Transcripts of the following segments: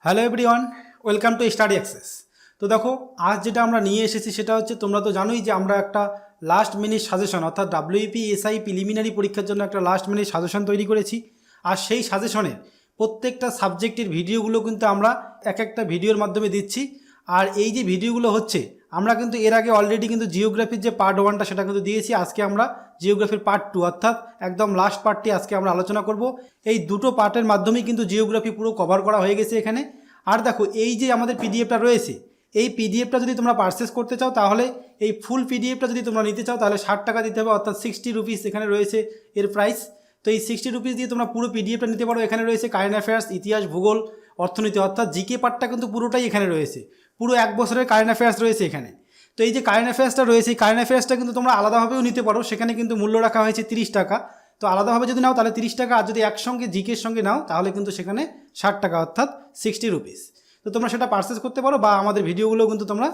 Hello everyone, welcome to study access. তো দেখো, আজ যেটা আমরা নিয়ে এসেছি সেটা হচ্ছে, তোমরা তো জানোই যে আমরা একটা লাস্ট মিনিট সাজেশন অর্থাৎ ডাব্লিউপি এসআই প্রিলিমিনারি পরীক্ষার জন্য একটা লাস্ট মিনিট সাজেশন তৈরি করেছি। আর সেই সাজেশনের প্রত্যেকটা সাবজেক্টের ভিডিওগুলো কিন্তু আমরা এক একটা ভিডিওর মাধ্যমে দিচ্ছি। আর এই যে ভিডিওগুলো হচ্ছে, আমরা কিন্তু এর আগে অলরেডি কিন্তু জিওগ্রাফির যে পার্ট 1টা সেটা কিন্তু দিয়েছি। আজকে আমরা জিওগ্রাফির পার্ট 2 অর্থাৎ একদম লাস্ট পার্টটি আজকে আমরা আলোচনা করব। এই দুটো পার্টের মাধ্যমেই কিন্তু জিওগ্রাফি পুরো কভার করা হয়ে গেছে এখানে। আর দেখো, এই যে আমাদের পিডিএফটা রয়েছে, এই পিডিএফটা যদি তোমরা পারচেস করতে চাও, তাহলে এই ফুল পিডিএফটা যদি তোমরা নিতে চাও তাহলে 60 টাকা দিতে হবে, অর্থাৎ 60 রুপিস এখানে রয়েছে এর প্রাইস। তো এই 60 রুপিস দিয়ে তোমরা পুরো পিডিএফটা নিতে পারো। এখানে রয়েছে কারেন্ট অ্যাফেয়ার্স, ইতিহাস, ভূগোল, অর্থনীতি অর্থাৎ জিকে পার্টটা কিন্তু পুরোটাই এখানে রয়েছে। পুরো এক বছরের কারেন্ট অ্যাফেয়ার্স রয়েছে এখানে। তো এই যে কারেন্ট অ্যাফেয়ার্সটা রয়েছে, এই কারেন্ট অ্যাফেয়ার্সটা কিন্তু তোমরা আলাদাভাবেও নিতে পারো। সেখানে কিন্তু মূল্য রাখা হয়েছে 30 টাকা। তো আলাদাভাবে যদি নাও তাহলে 30 টাকা, আর যদি একসঙ্গে জিকের সঙ্গে নাও তাহলে কিন্তু সেখানে 60 টাকা অর্থাৎ 60 রুপিস। তো তোমরা সেটা পারচেস করতে পারো বা আমাদের ভিডিওগুলো কিন্তু তোমরা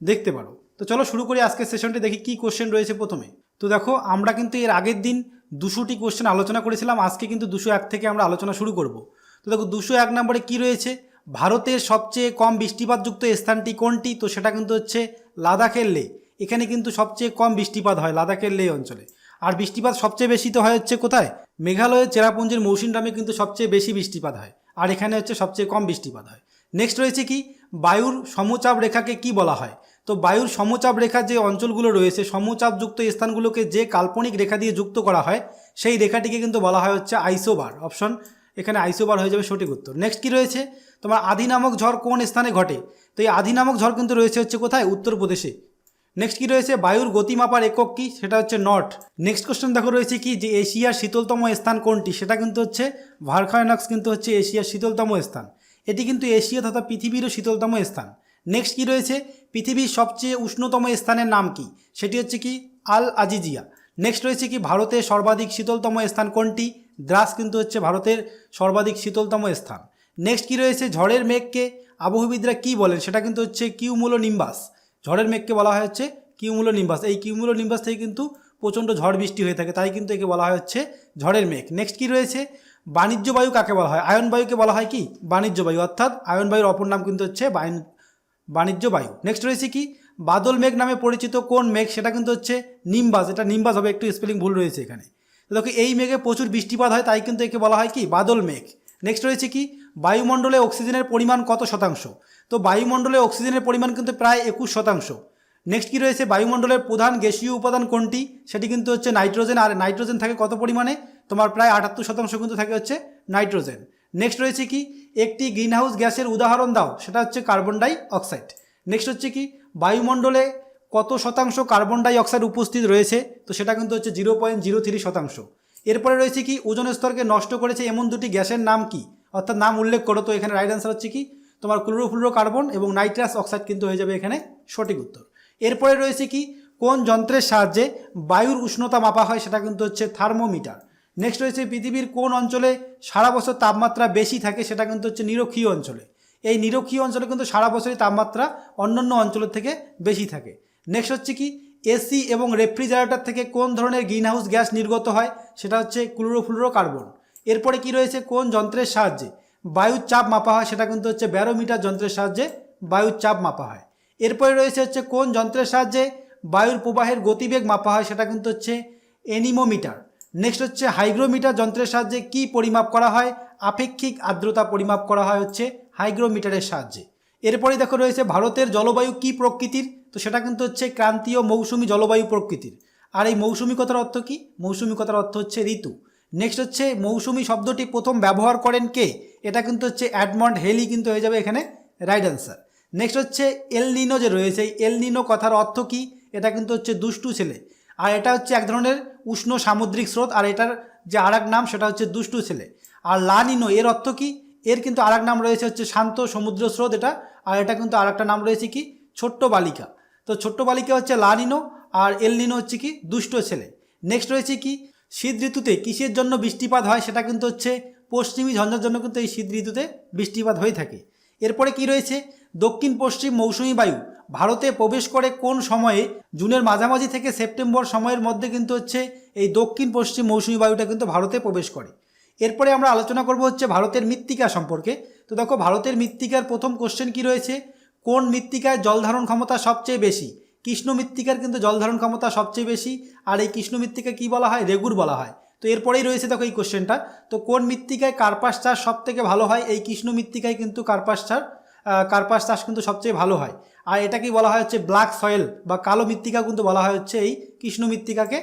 দেখতে পারো। তো চলো শুরু করি আজকের সেশনটি, দেখি কী কোশ্চেন রয়েছে প্রথমে। তো দেখো, আমরা কিন্তু এর আগের দিন 200টি কোশ্চেন আলোচনা করেছিলাম। আজকে কিন্তু 201 থেকে আমরা আলোচনা শুরু করব। তো দেখো, 201 নম্বরে কী রয়েছে, ভারতের সবচেয়ে কম বৃষ্টিপাতযুক্ত স্থানটি কোনটি? তো সেটা কিন্তু হচ্ছে লাদাখের লে। এখানে কিন্তু সবচেয়ে কম বৃষ্টিপাত হয় লাদাখের লে অঞ্চলে। আর বৃষ্টিপাত সবচেয়ে বেশি তো হয় হচ্ছে কোথায়? মেঘালয়ের চেরাপুঞ্জির মৌসিনরামে কিন্তু সবচেয়ে বেশি বৃষ্টিপাত হয়, আর এখানে হচ্ছে সবচেয়ে কম বৃষ্টিপাত হয়। নেক্সট রয়েছে কি, বায়ুর সমচাপ রেখাকে কি বলা হয়? তো বায়ুর সমচাপ রেখার যে অঞ্চলগুলো রয়েছে, সমচাপযুক্ত স্থানগুলোকে যে কাল্পনিক রেখা দিয়ে যুক্ত করা হয়, সেই রেখাটিকে কিন্তু বলা হয় হচ্ছে আইসোবার। অপশন এখানে আইসোবার হয়ে যাবে সঠিক উত্তর। নেক্সট কি রয়েছে, তোমার আধি নামক ঝড় কোন স্থানে ঘটে? তো এই আধি নামক ঝড় কিন্তু রয়েছে হচ্ছে কোথায়? উত্তরপ্রদেশে। নেক্সট কি রয়েছে, বায়ুর গতি মাপার একক কি? সেটা হচ্ছে নট। নেক্সট কোশ্চেন দেখো রয়েছে কি, যে এশিয়ার শীতলতম স্থান কোনটি? সেটা কিন্তু হচ্ছে ভারখায়নক্স, কিন্তু হচ্ছে এশিয়ার শীতলতম স্থান। এটি কিন্তু এশিয়া তথা পৃথিবীরও শীতলতম স্থান। নেক্সট কি রয়েছে, পৃথিবীর সবচেয়ে উষ্ণতম স্থানের নাম কি? সেটি হচ্ছে কি আল আজিজিয়া। নেক্সট রয়েছে কি, ভারতের সর্বাধিক শীতলতম স্থান কোনটি? দ্রাস কিন্তু হচ্ছে ভারতের সর্বাধিক শীতলতম স্থান। নেক্সট কি রয়েছে, ঝড়ের মেঘকে আবহবিদরা কি বলেন? সেটা কিন্তু হচ্ছে কিউমুলো নিম্বাস। ঝড়ের মেঘকে বলা হয় হচ্ছে কিউমুলো নিম্বাস। এই কিউমুলো নিম্বাস থেকে কিন্তু প্রচণ্ড ঝড় বৃষ্টি হয়ে থাকে, তাই কিন্তু একে বলা হয় হচ্ছে ঝড়ের মেঘ। নেক্সট কি রয়েছে, বাণিজ্য বায়ু কাকে বলা হয়? আয়ন বায়ুকে বলা হয় কি বাণিজ্য বায়ু, অর্থাৎ আয়ন বায়ুর অপর নাম কিন্তু হচ্ছে বাণিজ্য বায়ু। নেক্সট রয়েছে কি, বাদল মেঘ নামে পরিচিত কোন মেঘ? সেটা কিন্তু হচ্ছে নিম্বাস। এটা নিম্বাস হবে, একটু স্পেলিং ভুল রয়েছে এখানে। তো দেখো, এই মেঘে প্রচুর বৃষ্টিপাত হয়, তাই কিন্তু একে বলা হয় কি বাদল মেঘ। নেক্সট রয়েছে কি, বায়ুমণ্ডলে অক্সিজেনের পরিমাণ কত শতাংশ? তো বায়ুমণ্ডলে অক্সিজেনের পরিমাণ কিন্তু প্রায় 21%। নেক্সট কি রয়েছে, বায়ুমণ্ডলের প্রধান গ্যাসীয় উপাদান কোনটি? সেটি কিন্তু হচ্ছে নাইট্রোজেন। আর নাইট্রোজেন থাকে কত পরিমাণে? তোমার প্রায় 78% কিন্তু থাকে হচ্ছে নাইট্রোজেন। নেক্সট রয়েছে কি, একটি গ্রিনহাউস গ্যাসের উদাহরণ দাও? সেটা হচ্ছে কার্বন ডাই অক্সাইড। নেক্সট হচ্ছে কি, বায়ুমণ্ডলে কত শতাংশ কার্বন ডাই অক্সাইড উপস্থিত রয়েছে? তো সেটা কিন্তু হচ্ছে 0.03%। এরপরে রয়েছে কি, ওজোন স্তরকে নষ্ট করেছে এমন দুটি গ্যাসের নাম কি? অর্থাৎ নাম উল্লেখ করো। তো এখানে রাইট অ্যান্সার হচ্ছে কি, তোমার ক্লোরোফ্লুরোকার্বন এবং নাইট্রাস অক্সাইড কিন্তু হয়ে যাবে এখানে সঠিক উত্তর। এরপরে রয়েছে কি, কোন যন্ত্রের সাহায্যে বায়ুর উষ্ণতা মাপা হয়? সেটা কিন্তু হচ্ছে থার্মোমিটার। নেক্সট রয়েছে, পৃথিবীর কোন অঞ্চলে সারা বছর তাপমাত্রা বেশি থাকে? সেটা কিন্তু হচ্ছে নিরক্ষীয় অঞ্চলে। এই নিরক্ষীয় অঞ্চলে কিন্তু সারা বছরই তাপমাত্রা অন্যান্য অঞ্চলের থেকে বেশি থাকে। নেক্সট হচ্ছে কি, এসি এবং রেফ্রিজারেটর থেকে কোন ধরনের গ্রিনহাউস গ্যাস নির্গত হয়? সেটা হচ্ছে ক্লোরোফ্লুরোকার্বন। এরপরে কি রয়েছে, কোন যন্ত্রের সাহায্যে বায়ুর চাপ মাপা হয়? সেটা কিন্তু হচ্ছে ব্যারোমিটার যন্ত্রের সাহায্যে বায়ুর চাপ মাপা হয়। এরপরে রয়েছে হচ্ছে, কোন যন্ত্রের সাহায্যে বায়ুর প্রবাহের গতিবেগ মাপা হয়? সেটা কিন্তু হচ্ছে এনিমোমিটার। নেক্সট হচ্ছে, হাইগ্রোমিটার যন্ত্রের সাহায্যে কি পরিমাপ করা হয়? আপেক্ষিক আর্দ্রতা পরিমাপ করা হয় হচ্ছে হাইগ্রোমিটারের সাহায্যে। এরপরে দেখো রয়েছে, ভারতের জলবায়ু কি প্রকৃতির? তো সেটা কিন্তু হচ্ছে ক্রান্তীয় মৌসুমী জলবায়ু প্রকৃতির। আর এই মৌসুমী কথার অর্থ কি? মৌসুমী কথার অর্থ হচ্ছে ঋতু। নেক্সট হচ্ছে, মৌসুমী শব্দটি প্রথম ব্যবহার করেন কে? এটা কিন্তু হচ্ছে এডমন্ড হেলি কিন্তু হয়ে যাবে এখানে রাইট অ্যান্সার। নেক্সট হচ্ছে, এল নিনো যে রয়েছে, এই এল নিনো কথার অর্থ কি? এটা কিন্তু হচ্ছে দুষ্টু ছেলে। আর এটা হচ্ছে এক ধরনের উষ্ণ সামুদ্রিক স্রোত, আর এটার যে আরেক নাম সেটা হচ্ছে দুষ্টু ছেলে। আর লা নিনো এর অর্থ কি? এর কিন্তু আরেক নাম রয়েছে হচ্ছে শান্ত সমুদ্র স্রোত এটা। আর এটা কিন্তু আরেকটা নাম রয়েছে কি ছোট্ট বালিকা। তো ছোট্ট বালিকা হচ্ছে লা নিনো, আর এল নিনো হচ্ছে কি দুষ্ট ছেলে। নেক্সট রয়েছে কি, শীত ঋতুতে কিসের জন্য বৃষ্টিপাত হয়? সেটা কিন্তু হচ্ছে পশ্চিমী ঝঞ্ঝার জন্য কিন্তু এই শীত ঋতুতে বৃষ্টিপাত হয়ে থাকে। এরপরে কি রয়েছে, দক্ষিণ পশ্চিম মৌসুমী বায়ু ভারতে প্রবেশ করে কোন সময়ে? জুনের মাঝামাঝি থেকে সেপ্টেম্বর সময়ের মধ্যে কিন্তু হচ্ছে এই দক্ষিণ পশ্চিম মৌসুমী বায়ুটা কিন্তু ভারতে প্রবেশ করে। এরপরে আমরা আলোচনা করব হচ্ছে ভারতের মৃত্তিকা সম্পর্কে। তো দেখো ভারতের মৃত্তিকার প্রথম কোশ্চেন কি রয়েছে, কোন মৃত্তিকায় জল ধারণ ক্ষমতা সবচেয়ে বেশি? কৃষ্ণ মৃত্তিকার কিন্তু জল ধারণ ক্ষমতা সবচেয়ে বেশি, আর এই কৃষ্ণ মৃত্তিকা কী বলা হয়? রেগুর বলা হয়। তো এরপরেই রয়েছে দেখো এই কোশ্চেনটা, তো কোন মৃত্তিকায় কার্পাস চাষ সব থেকে ভালো হয়? এই কৃষ্ণ মৃত্তিকায় কিন্তু কার্পাস চাষ কিন্তু সবচেয়ে ভালো হয়। আর এটাকেই বলা হয় হচ্ছে ব্ল্যাক সয়েল বা কালো মৃত্তিকা কিন্তু বলা হয় হচ্ছে এই কৃষ্ণ মৃত্তিকাকে,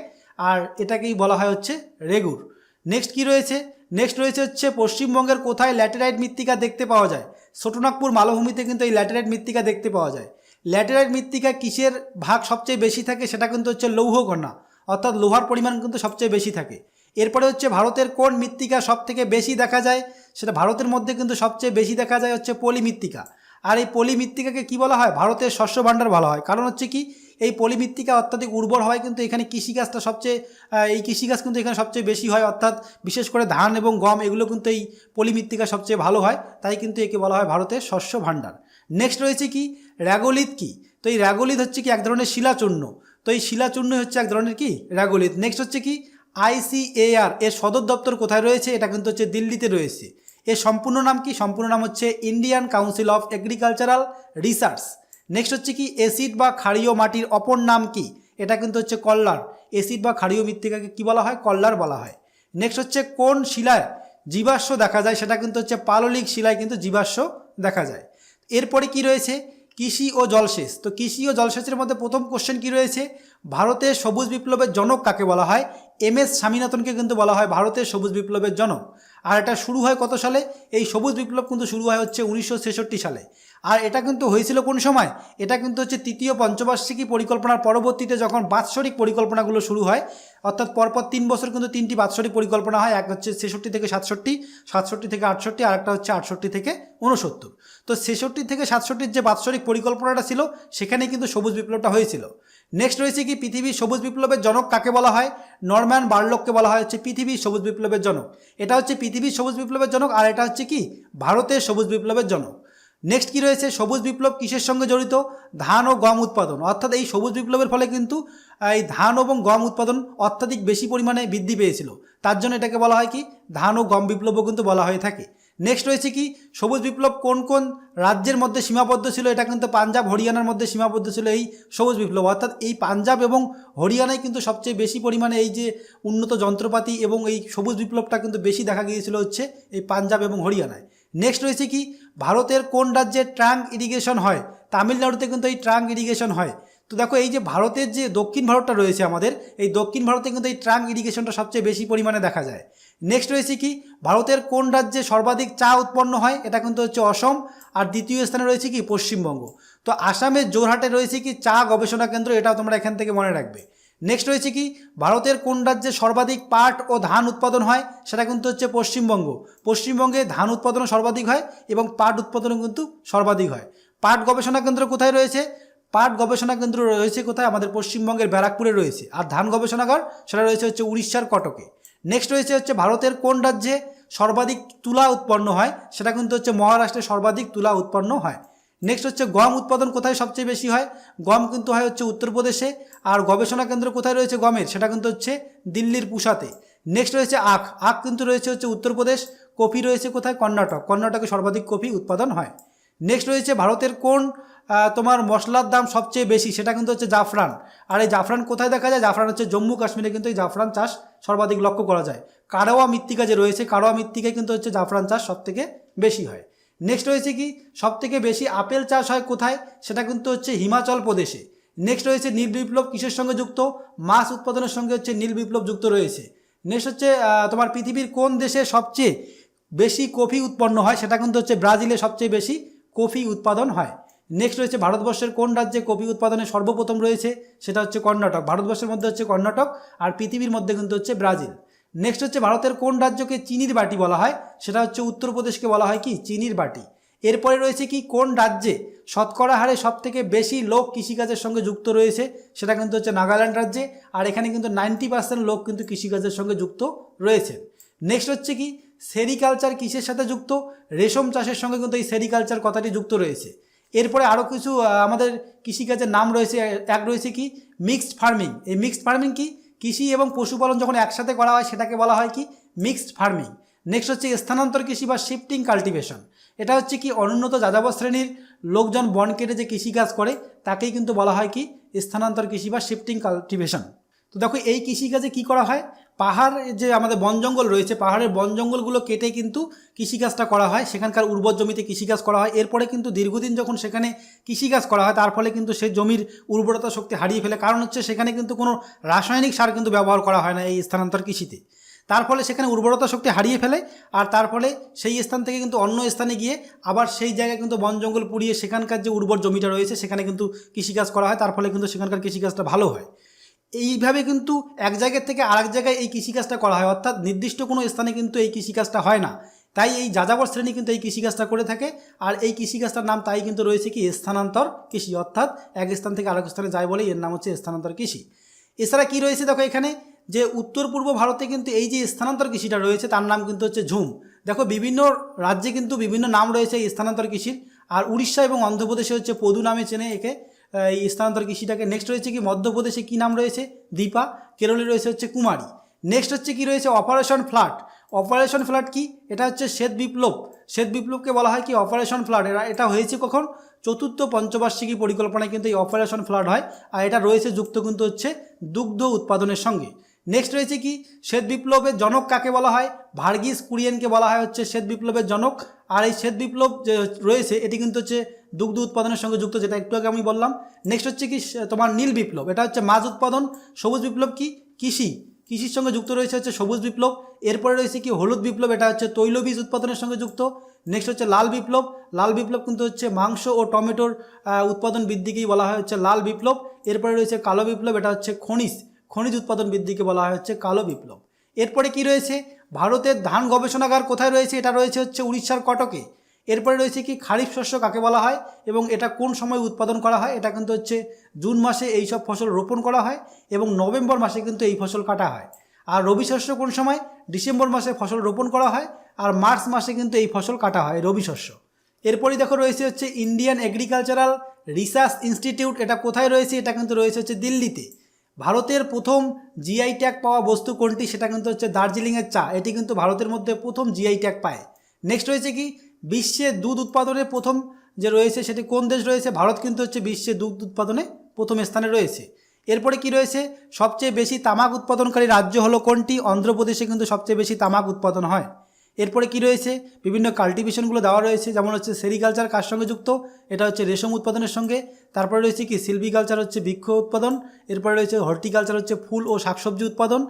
আর এটাকেই বলা হয় হচ্ছে রেগুর। নেক্সট কি রয়েছে, নেক্সট রয়েছে হচ্ছে পশ্চিমবঙ্গের কোথায় ল্যাটেরাইট মৃত্তিকা দেখতে পাওয়া যায়? ছোটনাগপুর মালভূমিতে কিন্তু এই ল্যাটেরাইট মৃত্তিকা দেখতে পাওয়া যায়। ল্যাটেরাইট মৃত্তিকা কিসের ভাগ সবচেয়ে বেশি থাকে? সেটা কিন্তু হচ্ছে লৌহকণা, অর্থাৎ লোহার পরিমাণ কিন্তু সবচেয়ে বেশি থাকে। এরপরে হচ্ছে ভারতের কোন মৃত্তিকা সব থেকে বেশি দেখা যায়? সেটা ভারতের মধ্যে কিন্তু সবচেয়ে বেশি দেখা যায় হচ্ছে পলি মৃত্তিকা। আর এই পলি মৃত্তিকাকে কী বলা হয়? ভারতের শস্য ভাণ্ডার বলা হয়। কারণ হচ্ছে কি, এই পলি মৃত্তিকা অত্যাধিক উর্বর হয়, কিন্তু এখানে কৃষিকাজটা সবচেয়ে এই কৃষিকাজ কিন্তু এখানে সবচেয়ে বেশি হয়, অর্থাৎ বিশেষ করে ধান এবং গম এগুলো কিন্তু এই পলি মৃত্তিকা সবচেয়ে ভালো হয়, তাই কিন্তু একে বলা হয় ভারতের শস্য ভাণ্ডার। নেক্সট রয়েছে কি, র্যাগোলিথ কি? তো এই র্যাগোলিথ হচ্ছে কি এক ধরনের শিলাচূর্ণ, তো এই শিলাচূর্ণ হচ্ছে এক ধরনের কি র্যাগোলিথ। নেক্সট হচ্ছে কি, ICAR এর সদর দপ্তর কোথায় রয়েছে? এটা কিন্তু হচ্ছে দিল্লিতে রয়েছে। এর সম্পূর্ণ নাম কি? সম্পূর্ণ নাম হচ্ছে Indian council of agricultural research. Next হচ্ছে কি, অ্যাসিড বা ক্ষারীয় মাটির অপর নাম কি? এটা কিন্তু হচ্ছে কল্লার। অ্যাসিড বা ক্ষারীয় মৃত্তিকাকে কী বলা হয়? কল্লার বলা হয়। নেক্সট হচ্ছে কোন শিলায় জীবাশ্ম দেখা যায়? সেটা কিন্তু হচ্ছে পাললিক শিলায় কিন্তু জীবাশ্ম দেখা যায়। এরপরে কি রয়েছে, কৃষি ও জলসেচ। তো কৃষি ও জলসেচের মধ্যে প্রথম কোশ্চেন কি রয়েছে, ভারতের সবুজ বিপ্লবের জনক কাকে বলা হয়? MS স্বামীনাথনকে কিন্তু বলা হয় ভারতের সবুজ বিপ্লবের জনক। আর এটা শুরু হয় কত সালে? এই সবুজ বিপ্লব কিন্তু শুরু হয় হচ্ছে 1966 সালে। আর এটা কিন্তু হয়েছিল কোন সময়? এটা কিন্তু হচ্ছে তৃতীয় পঞ্চবার্ষিকী পরিকল্পনার পরবর্তীতে, যখন বাৎসরিক পরিকল্পনাগুলো শুরু হয়, অর্থাৎ পরপর 3 বছর কিন্তু 3টি বাৎসরিক পরিকল্পনা হয়। এক হচ্ছে 66 থেকে 67, 67 থেকে 68, আর একটা হচ্ছে 68 থেকে 69। তো 66 থেকে 67 যে বাৎসরিক পরিকল্পনাটা ছিল, সেখানে কিন্তু সবুজ বিপ্লবটা হয়েছিল। নেক্সট রয়েছে কি, পৃথিবীর সবুজ বিপ্লবের জনক কাকে বলা হয়? নরম্যান বার্লককে বলা হয় হচ্ছে পৃথিবীর সবুজ বিপ্লবের জনক। এটা হচ্ছে পৃথিবীর সবুজ বিপ্লবের জনক, আর এটা হচ্ছে কি ভারতের সবুজ বিপ্লবের জনক। নেক্সট কি রয়েছে, সবুজ বিপ্লব কিসের সঙ্গে জড়িত? ধান ও গম উৎপাদন। অর্থাৎ এই সবুজ বিপ্লবের ফলে কিন্তু এই ধান এবং গম উৎপাদন অত্যাধিক বেশি পরিমাণে বৃদ্ধি পেয়েছিল, তার জন্য এটাকে বলা হয় কি ধান ও গম বিপ্লবও কিন্তু বলা হয়ে থাকে। নেক্সট রয়েছে কি, সবুজ বিপ্লব কোন কোন রাজ্যের মধ্যে সীমাবদ্ধ ছিল? এটা কিন্তু পাঞ্জাব হরিয়ানার মধ্যে সীমাবদ্ধ ছিল এই সবুজ বিপ্লব, অর্থাৎ এই পাঞ্জাব এবং হরিয়ানায় কিন্তু সবচেয়ে বেশি পরিমাণে এই যে উন্নত যন্ত্রপাতি এবং এই সবুজ বিপ্লবটা কিন্তু বেশি দেখা গিয়েছিল হচ্ছে এই পাঞ্জাব এবং হরিয়ানায়। নেক্সট রয়েছে কি, ভারতের কোন রাজ্যে ট্রাঙ্ক ইরিগেশন হয়? তামিলনাড়ুতে কিন্তু এই ট্রাঙ্ক ইরিগেশন হয়। তো দেখো এই যে ভারতের যে দক্ষিণ ভারতটা রয়েছে আমাদের, এই দক্ষিণ ভারতে কিন্তু এই ট্রাঙ্ক ইরিগেশনটা সবচেয়ে বেশি পরিমাণে দেখা যায়। নেক্সট রয়েছে কি, ভারতের কোন রাজ্যে সর্বাধিক চা উৎপন্ন হয়? এটা কিন্তু হচ্ছে অসম। আর দ্বিতীয় স্থানে রয়েছে কি পশ্চিমবঙ্গ। তো আসামের জোরহাটে রয়েছে কি চা গবেষণা কেন্দ্র, এটাও তোমরা এখান থেকে মনে রাখবে। নেক্সট রয়েছে কি, ভারতের কোন রাজ্যে সর্বাধিক পাট ও ধান উৎপাদন হয়? সেটা কিন্তু হচ্ছে পশ্চিমবঙ্গ। পশ্চিমবঙ্গে ধান উৎপাদনও সর্বাধিক হয় এবং পাট উৎপাদনও কিন্তু সর্বাধিক হয়। পাট গবেষণা কেন্দ্র কোথায় রয়েছে? পাট গবেষণা কেন্দ্র রয়েছে কোথায়? আমাদের পশ্চিমবঙ্গের ব্যারাকপুরে রয়েছে। আর ধান গবেষণাগার সেটা রয়েছে হচ্ছে উড়িষ্যার কটকে। নেক্সট রয়েছে হচ্ছে ভারতের কোন রাজ্যে সর্বাধিক তুলা উৎপন্ন হয়? সেটা কিন্তু হচ্ছে মহারাষ্ট্রে সর্বাধিক তুলা উৎপন্ন হয়। নেক্সট হচ্ছে গম উৎপাদন কোথায় সবচেয়ে বেশি হয়? গম কিন্তু হয় হচ্ছে উত্তরপ্রদেশে। আর গবেষণা কেন্দ্র কোথায় রয়েছে গমের? সেটা কিন্তু হচ্ছে দিল্লির পুসাতে। নেক্সট রয়েছে আখ। আখ কিন্তু রয়েছে হচ্ছে উত্তরপ্রদেশ। কফি রয়েছে কোথায়? কর্ণাটক। কর্ণাটকে সর্বাধিক কফি উৎপাদন হয়। নেক্সট রয়েছে ভারতের কোন তোমার মশলার দাম সবচেয়ে বেশি? সেটা কিন্তু হচ্ছে জাফরান। আর এই জাফরান কোথায় দেখা যায়? জাফরান হচ্ছে জম্মু কাশ্মীরে কিন্তু এই জাফরান চাষ সর্বাধিক লক্ষ্য করা যায়। কারওয়া মৃত্তিকা যে রয়েছে, কারওয়া মৃত্তিকায় কিন্তু হচ্ছে জাফরান চাষ সবথেকে বেশি হয়। নেক্সট রয়েছে কি, সবথেকে বেশি আপেল চাষ হয় কোথায়? সেটা কিন্তু হচ্ছে হিমাচল প্রদেশে। নেক্সট রয়েছে নীল বিপ্লব কিসের সঙ্গে যুক্ত? মাছ উৎপাদনের সঙ্গে হচ্ছে নীল বিপ্লব যুক্ত রয়েছে। নেক্সট হচ্ছে তোমার পৃথিবীর কোন দেশে সবচেয়ে বেশি কফি উৎপন্ন হয়? সেটা কিন্তু হচ্ছে ব্রাজিলে সবচেয়ে বেশি কফি উৎপাদন হয়। নেক্সট রয়েছে ভারতবর্ষের কোন রাজ্যে কফি উৎপাদনে সর্বপ্রথম রয়েছে? সেটা হচ্ছে কর্ণাটক। ভারতবর্ষের মধ্যে হচ্ছে কর্ণাটক, আর পৃথিবীর মধ্যে কিন্তু হচ্ছে ব্রাজিল। নেক্সট হচ্ছে ভারতের কোন রাজ্যকে চিনির বাটি বলা হয়? সেটা হচ্ছে উত্তরপ্রদেশকে বলা হয় কি চিনির বাটি। এরপরে রয়েছে কি, কোন রাজ্যে শতকরা হারে সবথেকে বেশি লোক কৃষিকাজের সঙ্গে যুক্ত রয়েছে? সেটা কিন্তু হচ্ছে নাগাল্যান্ড রাজ্যে। আর এখানে কিন্তু 90% লোক কিন্তু কৃষিকাজের সঙ্গে যুক্ত রয়েছে। নেক্সট হচ্ছে কি, সেরিকালচার কিসের সাথে যুক্ত? রেশম চাষের সঙ্গে কিন্তু এই সেরিকালচার কথাটি যুক্ত রয়েছে। এরপরে আরও কিছু আমাদের কৃষিকাজের নাম রয়েছে। এক রয়েছে কি মিক্সড ফার্মিং। এই মিক্সড ফার্মিং কি? কৃষি এবং পশুপালন যখন একসাথে করা হয় সেটাকে বলা হয় কি মিক্সড ফার্মিং। নেক্সট হচ্ছে স্থানান্তর কৃষি বা শিফটিং কাল্টিভেশন। এটা হচ্ছে কি অনুন্নত যাযাবর শ্রেণীর লোকজন বন কেটে যে কৃষিকাজ করে তাকেই কিন্তু বলা হয় কি স্থানান্তর কৃষি বা শিফটিং কাল্টিভেশন। তো দেখো এই কৃষিকাজে কি করা হয়, পাহাড় যে আমাদের বন জঙ্গল রয়েছে, পাহাড়ের বন জঙ্গলগুলো কেটে কিন্তু কৃষিকাজটা করা হয়, সেখানকার উর্বর জমিতে কৃষিকাজ করা হয়। এরপরে কিন্তু দীর্ঘদিন যখন সেখানে কৃষিকাজ করা হয় তার ফলে কিন্তু সেই জমির উর্বরতা শক্তি হারিয়ে ফেলে, কারণ হচ্ছে সেখানে কিন্তু কোনো রাসায়নিক সার কিন্তু ব্যবহার করা হয় না এই স্থানান্তর কৃষিতে। তার ফলে সেখানে উর্বরতা শক্তি হারিয়ে ফেলে, আর তার ফলে সেই স্থান থেকে কিন্তু অন্য স্থানে গিয়ে আবার সেই জায়গায় কিন্তু বন জঙ্গল পুড়িয়ে সেখানকার যে উর্বর জমিটা রয়েছে সেখানে কিন্তু কৃষিকাজ করা হয়, তার ফলে কিন্তু সেখানকার কৃষিকাজটা ভালো হয়। এইভাবে কিন্তু এক জায়গার থেকে আরেক জায়গায় এই কৃষিকাজটা করা হয়, অর্থাৎ নির্দিষ্ট কোনো স্থানে কিন্তু এই কৃষিকাজটা হয় না। তাই এই যাযাবর শ্রেণী কিন্তু এই কৃষিকাজটা করে থাকে, আর এই কৃষিকাজটার নাম তাই কিন্তু রয়েছে কি স্থানান্তর কৃষি, অর্থাৎ এক স্থান থেকে আরেক স্থানে যায় বলে এর নাম হচ্ছে স্থানান্তর কৃষি। এছাড়া কি রয়েছে দেখো এখানে, যে উত্তর পূর্ব ভারতে কিন্তু এই যে স্থানান্তর কৃষিটা রয়েছে তার নাম কিন্তু হচ্ছে ঝুম। দেখো বিভিন্ন রাজ্যে কিন্তু বিভিন্ন নাম রয়েছে এই স্থানান্তর কৃষির, আর উড়িষ্যা এবং অন্ধ্রপ্রদেশে হচ্ছে পদু নামে চেনে একে এই স্থানান্তর কৃষিটাকে। নেক্সট রয়েছে কি মধ্যপ্রদেশে কী নাম রয়েছে, দীপা। কেরলে রয়েছে হচ্ছে কুমারী। নেক্সট হচ্ছে কি রয়েছে অপারেশন ফ্লাড। অপারেশন ফ্লাড কি, এটা হচ্ছে শ্বেত বিপ্লব। শ্বেত বিপ্লবকে বলা হয় কি অপারেশন ফ্লাড। এটা হয়েছে কখন, চতুর্থ পঞ্চবার্ষিকী পরিকল্পনায় কিন্তু এই অপারেশন ফ্লাড হয়, আর এটা রয়েছে যুক্ত কিন্তু হচ্ছে দুগ্ধ উৎপাদনের সঙ্গে। নেক্সট রয়েছে কি শ্বেত বিপ্লবের জনক কাকে বলা হয়, ভার্গিস কুরিয়েনকে বলা হয় হচ্ছে শ্বেত বিপ্লবের জনক। আর এই শ্বেত বিপ্লব যে রয়েছে এটি কিন্তু হচ্ছে দুগ্ধ উৎপাদনের সঙ্গে যুক্ত, যেটা একটু আগে আমি বললাম। নেক্সট হচ্ছে কি তোমার নীল বিপ্লব, এটা হচ্ছে মাছ উৎপাদন। সবুজ বিপ্লব কি কৃষির সঙ্গে যুক্ত রয়েছে হচ্ছে সবুজ বিপ্লব। এরপরে রয়েছে কি হলুদ বিপ্লব, এটা হচ্ছে তৈলবীজ উৎপাদনের সঙ্গে যুক্ত। নেক্সট হচ্ছে লাল বিপ্লব। লাল বিপ্লব কিন্তু হচ্ছে মাংস ও টমেটোর উৎপাদন বৃদ্ধিকেই বলা হয় হচ্ছে লাল বিপ্লব। এরপরে রয়েছে কালো বিপ্লব, এটা হচ্ছে খনিজ উৎপাদন বৃদ্ধিকে বলা হয় হচ্ছে কালো বিপ্লব। এরপরে কি রয়েছে, ভারতের ধান গবেষণাগার কোথায় রয়েছে, এটা রয়েছে হচ্ছে উড়িষ্যার কটকে। এরপরে রয়েছে কি খারিফ শস্য কাকে বলা হয় এবং এটা কোন সময় উৎপাদন করা হয়, এটা কিন্তু হচ্ছে জুন মাসে এই সব ফসল রোপণ করা হয় এবং নভেম্বর মাসে কিন্তু এই ফসল কাটা হয়। আর রবি শস্য কোন সময়, ডিসেম্বর মাসে ফসল রোপণ করা হয় আর মার্চ মাসে কিন্তু এই ফসল কাটা হয় রবি শস্য। এরপরই দেখো রয়েছে হচ্ছে ইন্ডিয়ান এগ্রিকালচারাল রিসার্চ ইনস্টিটিউট, এটা কোথায় রয়েছে, এটা কিন্তু রয়েছে হচ্ছে দিল্লিতে। ভারতের প্রথম জিআই ট্যাগ পাওয়া বস্তু কোনটি, সেটা কিন্তু হচ্ছে দার্জিলিংয়ের চা। এটি কিন্তু ভারতের মধ্যে প্রথম জিআই ট্যাগ পায়। নেক্সট রয়েছে কি বিশ্বে দুধ উৎপাদনে প্রথম যে রয়েছে সেটি কোন দেশ রয়েছে, ভারত কিন্তু হচ্ছে বিশ্বে দুধ উৎপাদনে প্রথম স্থানে রয়েছে। এরপরে কি রয়েছে, সবচেয়ে বেশি তামাক উৎপাদনকারী রাজ্য হলো কোনটি, অন্ধ্রপ্রদেশে কিন্তু সবচেয়ে বেশি তামাক উৎপাদন হয়। এরপরে কি রয়েছে, বিভিন্ন কাল্টিভেশনগুলো দেওয়া রয়েছে, যেমন হচ্ছে সেরিকালচার কার সঙ্গে যুক্ত, এটা হচ্ছে রেশম উৎপাদনের সঙ্গে। তারপরে রয়েছে কি সিলভিকালচার হচ্ছে বৃক্ষ উৎপাদন। এরপরে রয়েছে হর্টিকালচার হচ্ছে ফুল ও শাকসবজি উৎপাদন।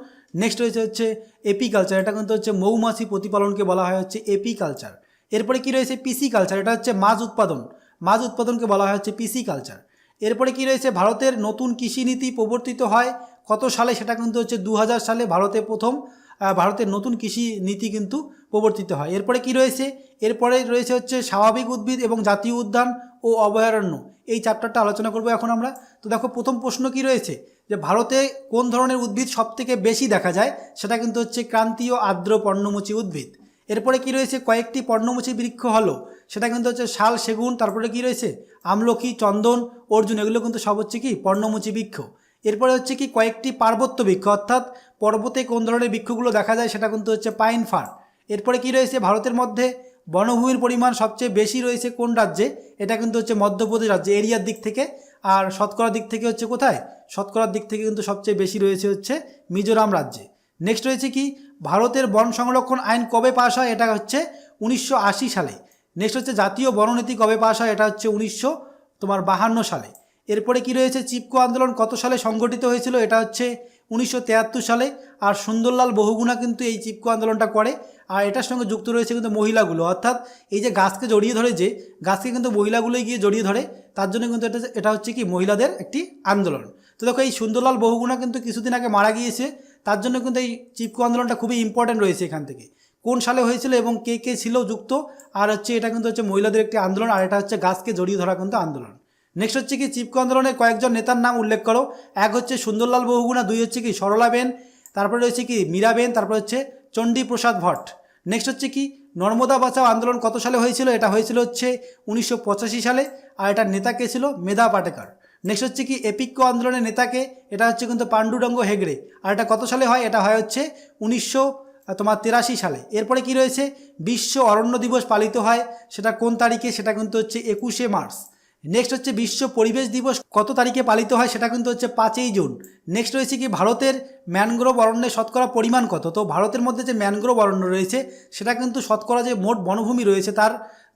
নেক্সট রয়েছে হচ্ছে এপিকালচার, এটা কিন্তু হচ্ছে মৌমাছি প্রতিপালনকে বলা হয় হচ্ছে এপিকালচার। এরপরে কি রয়েছে পিসিকালচার, এটা হচ্ছে মাছ উৎপাদনকে বলা হয় হচ্ছে পিসিকালচার। এরপরে কি রয়েছে, ভারতের নতুন কৃষি নীতি প্রবর্তিত হয় কত সালে, সেটা কিন্তু হচ্ছে 2000 সালে ভারতে প্রথম ভারতের নতুন কৃষি নীতি কিন্তু প্রবর্তিত হয়। এরপরে কি রয়েছে, এরপরে রয়েছে হচ্ছে স্বাভাবিক উদ্ভিদ এবং জাতীয় উদ্যান ও অভয়ারণ্য, এই চ্যাপ্টারটা আলোচনা করব এখন আমরা। তো দেখো প্রথম প্রশ্ন কি রয়েছে, যে ভারতে কোন ধরনের উদ্ভিদ সবথেকে বেশি দেখা যায়, সেটা কিন্তু হচ্ছে ক্রান্তীয় আর্দ্র পর্ণমোচী উদ্ভিদ। এরপরে কি রয়েছে, কয়েকটি পর্ণমোচী বৃক্ষ হলো, সেটা কিন্তু হচ্ছে শাল, সেগুন। তারপরে কি রয়েছে আমলকি, চন্দন, অর্জুন, এগুলো কিন্তু সব হচ্ছে কি পর্ণমোচী বৃক্ষ। এরপরে হচ্ছে কি কয়েকটি পার্বত্য বৃক্ষ, অর্থাৎ পর্বতে কোন ধরনের বৃক্ষগুলো দেখা যায়, সেটা কিন্তু হচ্ছে পাইন ফার। এরপরে কি রয়েছে, ভারতের মধ্যে বনভূমির পরিমাণ সবচেয়ে বেশি রয়েছে কোন রাজ্যে, এটা কিন্তু হচ্ছে মধ্যপ্রদেশ রাজ্যে এরিয়ার দিক থেকে। আর শতকরার দিক থেকে হচ্ছে কোথায়, শতকরার দিক থেকে কিন্তু সবচেয়ে বেশি রয়েছে হচ্ছে মিজোরাম রাজ্যে। নেক্সট রয়েছে কি ভারতের বন সংরক্ষণ আইন কবে পাস হয়, এটা হচ্ছে 1980 সালে। নেক্সট হচ্ছে জাতীয় বননীতি কবে পাস হয়, এটা হচ্ছে 1952 সালে। এরপরে কি রয়েছে, চিপকো আন্দোলন কত সালে সংগঠিত হয়েছিল, এটা হচ্ছে 1973 সালে। আর সুন্দরলাল বহুগুণা কিন্তু এই চিপকো আন্দোলনটা করে, আর এটার সঙ্গে যুক্ত রয়েছে কিন্তু মহিলাগুলো, অর্থাৎ এই যে গাছকে জড়িয়ে ধরে, যে গাছকে কিন্তু মহিলাগুলোই গিয়ে জড়িয়ে ধরে, তার জন্য কিন্তু এটা হচ্ছে কি মহিলাদের একটি আন্দোলন। তো দেখো এই সুন্দরলাল বহুগুণা কিন্তু কিছুদিন আগে মারা গিয়েছে, তার জন্য কিন্তু এই চিপকো আন্দোলনটা খুবই ইম্পর্ট্যান্ট রয়েছে এখান থেকে, কোন সালে হয়েছিল এবং কে কে ছিল যুক্ত। আর হচ্ছে এটা কিন্তু হচ্ছে মহিলাদের একটি আন্দোলন, আর এটা হচ্ছে গাছকে জড়িয়ে ধরা কিন্তু আন্দোলন। নেক্সট হচ্ছে কি চিপকো আন্দোলনের কয়েকজন নেতার নাম উল্লেখ করো। এক হচ্ছে সুন্দরলাল বহুগুণা, দুই হচ্ছে কি সরলাবেন, তারপরে রয়েছে কি মীরাবেন, তারপরে হচ্ছে চণ্ডীপ্রসাদ ভট্ট। নেক্সট হচ্ছে কি নর্মদা বাঁচাও আন্দোলন কত সালে হয়েছিল, এটা হয়েছিল হচ্ছে 1985 সালে, আর এটার নেতা কে ছিল মেধা পাটেকার। নেক্সট হচ্ছে কি এপিকো আন্দোলনের নেতাকে, এটা হচ্ছে কিন্তু পাণ্ডুরঙ্গ হেগড়ে, আর এটা কত সালে হয়, এটা হয় হচ্ছে তোমার 83 সালে। এরপরে কি রয়েছে বিশ্ব অরণ্য দিবস পালিত হয়, সেটা কোন তারিখে, সেটা কিন্তু হচ্ছে 21শে মার্চ। নেক্সট হচ্ছে বিশ্ব পরিবেশ দিবস কত তারিখে পালিত হয়, সেটা কিন্তু হচ্ছে 5ই জুন। নেক্সট রয়েছে কি ভারতের ম্যানগ্রোভ অরণ্যের শতকরা পরিমাণ কত। তো ভারতের মধ্যে যে ম্যানগ্রোভ অরণ্য রয়েছে সেটা কিন্তু শতকরা যে মোট বনভূমি রয়েছে তার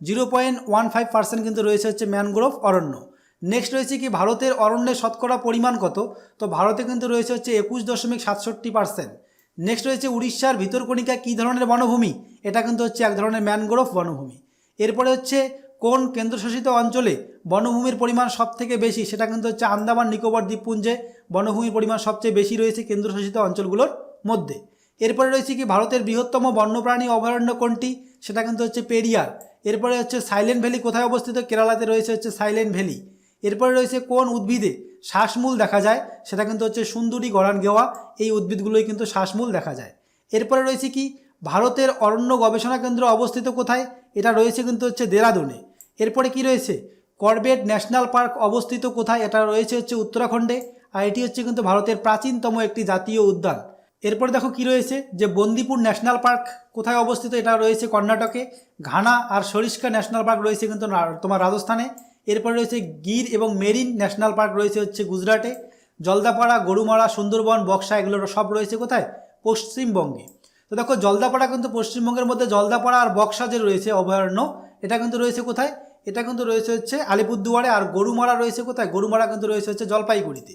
0.15% কিন্তু রয়েছে হচ্ছে ম্যানগ্রোভ অরণ্য। নেক্সট রয়েছে কি ভারতের অরণ্যের শতকরা পরিমাণ কত। তো ভারতে কিন্তু রয়েছে হচ্ছে 21.67%। নেক্সট রয়েছে উড়িষ্যার ভিতরকণিকা কী ধরনের বনভূমি, এটা কিন্তু হচ্ছে এক ধরনের ম্যানগ্রোভ বনভূমি। এরপরে হচ্ছে কোন কেন্দ্রশাসিত অঞ্চলে বনভূমির পরিমাণ সবথেকে বেশি, সেটা কিন্তু হচ্ছে আন্দামান নিকোবর দ্বীপপুঞ্জে বনভূমির পরিমাণ সবচেয়ে বেশি রয়েছে কেন্দ্রশাসিত অঞ্চলগুলোর মধ্যে। এরপরে রয়েছে কি ভারতের বৃহত্তম বন্যপ্রাণী অভয়ারণ্য কোনটি, সেটা কিন্তু হচ্ছে পেরিয়ার। এরপরে হচ্ছে সাইলেন্ট ভ্যালি কোথায় অবস্থিত, কেরালাতে রয়েছে হচ্ছে সাইলেন্ট ভ্যালি। এরপরে রয়েছে কোন উদ্ভিদে শ্বাসমূল দেখা যায়, সেটা কিন্তু হচ্ছে সুন্দরী গরান গেওয়া, এই উদ্ভিদগুলোই কিন্তু শ্বাসমূল দেখা যায়। এরপরে রয়েছে কি ভারতের অরণ্য গবেষণা কেন্দ্র অবস্থিত কোথায়, এটা রয়েছে কিন্তু হচ্ছে দেরাদুনে। এরপরে কি রয়েছে করবেট ন্যাশনাল পার্ক অবস্থিত কোথায়, এটা রয়েছে হচ্ছে উত্তরাখণ্ডে, আর এটি হচ্ছে কিন্তু ভারতের প্রাচীনতম একটি জাতীয় উদ্যান। এরপরে দেখো কি রয়েছে যে বন্দিপুর ন্যাশনাল পার্ক কোথায় অবস্থিত, এটা রয়েছে কর্ণাটকে। ঘানা আর সরিস্কা ন্যাশনাল পার্ক রয়েছে কিন্তু তোমার রাজস্থানে। এরপরে রয়েছে গির এবং মেরিন ন্যাশনাল পার্ক রয়েছে হচ্ছে গুজরাটে। জলদাপাড়া, গরুমারা, সুন্দরবন, বক্সা এগুলো সব রয়েছে কোথায়, পশ্চিমবঙ্গে। তো দেখো জলদাপাড়া কিন্তু পশ্চিমবঙ্গের মধ্যে জলদাপাড়া আর বক্সা যে রয়েছে অভয়ারণ্য, এটা কিন্তু রয়েছে কোথায়, এটা কিন্তু রয়েছে হচ্ছে আলিপুরদুয়ারে। আর গরুমারা রয়েছে কোথায়, গরুমারা কিন্তু রয়েছে হচ্ছে জলপাইগুড়িতে।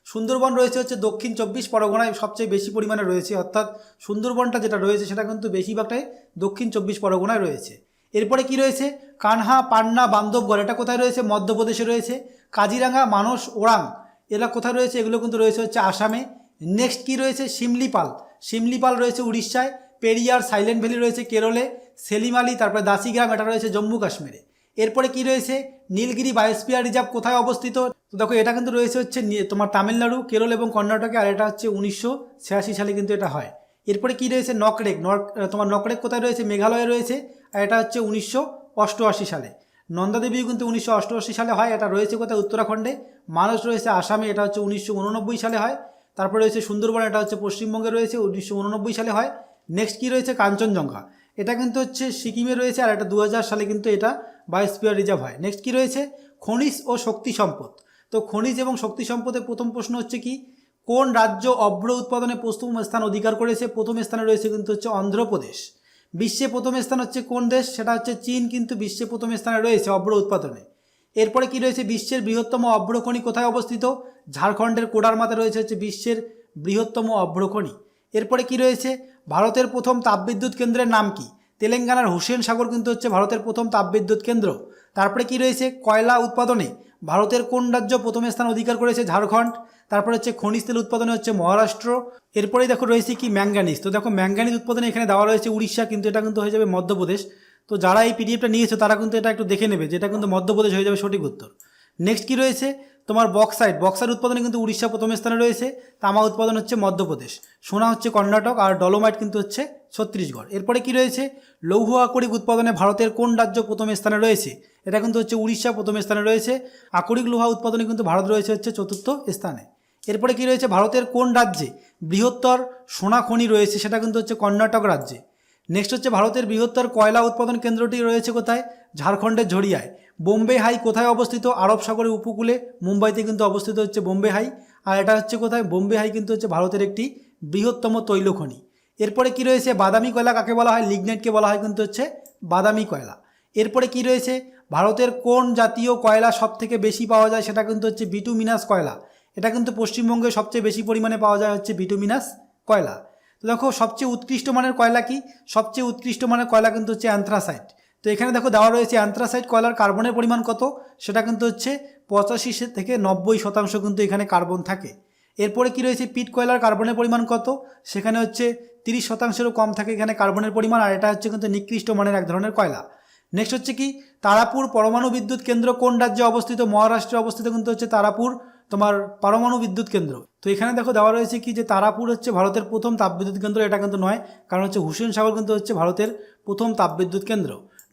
সুন্দরবন রয়েছে হচ্ছে দক্ষিণ 24 পরগনায় সবচেয়ে বেশি পরিমাণে রয়েছে, অর্থাৎ সুন্দরবনটা যেটা রয়েছে সেটা কিন্তু বেশিরভাগটাই দক্ষিণ 24 পরগনায় রয়েছে। এরপরে কি রয়েছে কানহা, পান্না, বান্ধবগড়, এটা কোথায় রয়েছে, মধ্যপ্রদেশে রয়েছে। কাজিরাঙ্গা, মানস, ওরাং এরা কোথায় রয়েছে, এগুলো কিন্তু রয়েছে হচ্ছে আসামে। নেক্সট কি রয়েছে শিমলিপাল, শিমলিপাল রয়েছে উড়িষ্যায়। পেরিয়ার, সাইলেন্ট ভ্যালি রয়েছে কেরলে। সেলিম আলী, তারপরে দাসিগ্রাম, এটা রয়েছে জম্মু কাশ্মীরে। এরপরে কি রয়েছে নীলগিরি বায়োস্ফিয়ার রিজার্ভ কোথায় অবস্থিত, তো দেখো এটা কিন্তু রয়েছে হচ্ছে তোমার তামিলনাড়ু, কেরল এবং কর্ণাটকে, আর এটা হচ্ছে 1986 সালে কিন্তু এটা হয়। এরপরে কি রয়েছে নকরেক, তোমার নকরেক কোথায় রয়েছে, মেঘালয়ে রয়েছে, আর এটা হচ্ছে 1988 সালে। নন্দাদেবীও কিন্তু 1988 সালে হয়, এটা রয়েছে কোথায়, উত্তরাখণ্ডে। মানস রয়েছে আসামে, এটা হচ্ছে 1989 সালে হয়। তারপরে রয়েছে সুন্দরবন, এটা হচ্ছে পশ্চিমবঙ্গে রয়েছে, 1989 সালে হয়। নেক্সট কি রয়েছে কাঞ্চনজঙ্ঘা, এটা কিন্তু হচ্ছে সিকিমে রয়েছে, আর এটা 2000 সালে কিন্তু এটা বায়োস্ফিয়ার রিজার্ভ হয়। নেক্সট কি রয়েছে খনিজ ও শক্তি সম্পদ। তো খনিজ এবং শক্তি সম্পদের প্রথম প্রশ্ন হচ্ছে কি কোন রাজ্য অভ্র উৎপাদনে প্রথম স্থান অধিকার করেছে, প্রথম স্থানে রয়েছে কিন্তু হচ্ছে অন্ধ্রপ্রদেশ। বিশ্বে প্রথম স্থান হচ্ছে কোন দেশ, সেটা হচ্ছে চীন কিন্তু বিশ্বে প্রথম স্থানে রয়েছে অভ্র উৎপাদনে। এরপরে কি রয়েছে বিশ্বের বৃহত্তম অভ্রখনি কোথায় অবস্থিত, ঝাড়খণ্ডের কোডারমাতে রয়েছে হচ্ছে বিশ্বের বৃহত্তম অভ্রখনি। এরপরে কি রয়েছে ভারতের প্রথম তাপবিদ্যুৎ কেন্দ্রের নাম কি, তেলেঙ্গানার হুসেন সাগর কিন্তু হচ্ছে ভারতের প্রথম তাপবিদ্যুৎ কেন্দ্র। তারপরে কি রয়েছে কয়লা উৎপাদনে ভারতের কোন রাজ্য প্রথম স্থান অধিকার করেছে, ঝাড়খণ্ড। তারপরে হচ্ছে খনিজ তেল উৎপাদনে হচ্ছে মহারাষ্ট্র। এরপরেই দেখো রয়েছে কি ম্যাঙ্গানিজ, তো দেখো ম্যাঙ্গানিজ উৎপাদনে এখানে দেওয়া রয়েছে উড়িষ্যা, কিন্তু এটা কিন্তু হয়ে যাবে মধ্যপ্রদেশ। তো যারা এই পিডিএফটা নিয়েছে তারা কিন্তু এটা একটু দেখে নেবে, যেটা কিন্তু মধ্যপ্রদেশ হয়ে যাবে সঠিক উত্তর। নেক্সট কি রয়েছে তোমার বক্সাইট, বক্সাইট উৎপাদনে কিন্তু উড়িষ্যা প্রথম স্থানে রয়েছে। তামা উৎপাদন হচ্ছে মধ্যপ্রদেশ, সোনা হচ্ছে কর্ণাটক, আর ডলোমাইট কিন্তু হচ্ছে ছত্তিশগড়। এরপরে কি রয়েছে লৌহ আকরিক উৎপাদনে ভারতের কোন রাজ্য প্রথম স্থানে রয়েছে, এটা কিন্তু হচ্ছে উড়িষ্যা প্রথম স্থানে রয়েছে। আকরিক লোহা উৎপাদনে কিন্তু ভারত রয়েছে হচ্ছে চতুর্থ স্থানে। এরপরে কি রয়েছে ভারতের কোন রাজ্যে বৃহত্তর সোনা খনি রয়েছে, সেটা কিন্তু হচ্ছে কর্ণাটক রাজ্যে। নেক্সট হচ্ছে ভারতের বৃহত্তর কয়লা উৎপাদন কেন্দ্রটি রয়েছে কোথায়, ঝাড়খণ্ডের ঝরিয়ায়। বোম্বে হাই কোথায় অবস্থিত, আরব সাগরের উপকূলে, মুম্বাইতে কিন্তু অবস্থিত হচ্ছে বোম্বে হাই, আর এটা হচ্ছে কোথায়, বোম্বে হাই কিন্তু হচ্ছে ভারতের একটি বৃহত্তম তৈল খনি। এরপরে কি রয়েছে বাদামি কয়লা কাকে বলা হয়, লিগনাইটকে বলা হয় কিন্তু হচ্ছে বাদামি কয়লা। এরপরে কি রয়েছে ভারতের কোন জাতীয় কয়লা সবথেকে বেশি পাওয়া যায়, সেটা কিন্তু হচ্ছে বিটুমিনাস কয়লা। এটা কিন্তু পশ্চিমবঙ্গে সবচেয়ে বেশি পরিমাণে পাওয়া যায় হচ্ছে বিটুমিনাস কয়লা। তো দেখো সবচেয়ে উৎকৃষ্ট মানের কয়লা কি, সবচেয়ে উৎকৃষ্ট মানের কয়লা কিন্তু হচ্ছে অ্যান্থ্রাসাইট। তো এখানে দেখো দেওয়া রয়েছে অ্যান্থ্রাসাইট কয়লার কার্বনের পরিমাণ কত, সেটা কিন্তু হচ্ছে 85 থেকে 90% কিন্তু এখানে কার্বন থাকে। এরপরে কি রয়েছে পিট কয়লার কার্বনের পরিমাণ কত, সেখানে হচ্ছে 30%-এরও কম থাকে এখানে কার্বনের পরিমাণ, আর এটা হচ্ছে কিন্তু নিকৃষ্ট মানের এক ধরনের কয়লা। নেক্সট হচ্ছে কি তারাপুর পরমাণু বিদ্যুৎ কেন্দ্র কোন রাজ্যে অবস্থিত, মহারাষ্ট্রে অবস্থিত কিন্তু হচ্ছে তারাপুর তোমার পরমাণু বিদ্যুৎ কেন্দ্র। তো এখানে দেখো দেওয়া রয়েছে কি যে তারাপুর হচ্ছে ভারতের প্রথম তাপবিদ্যুৎ কেন্দ্র, এটা কিন্তু নয়, কারণ হচ্ছে হুসেন সাগর কিন্তু হচ্ছে ভারতের প্রথম তাপবিদ্যুৎ কেন্দ্র।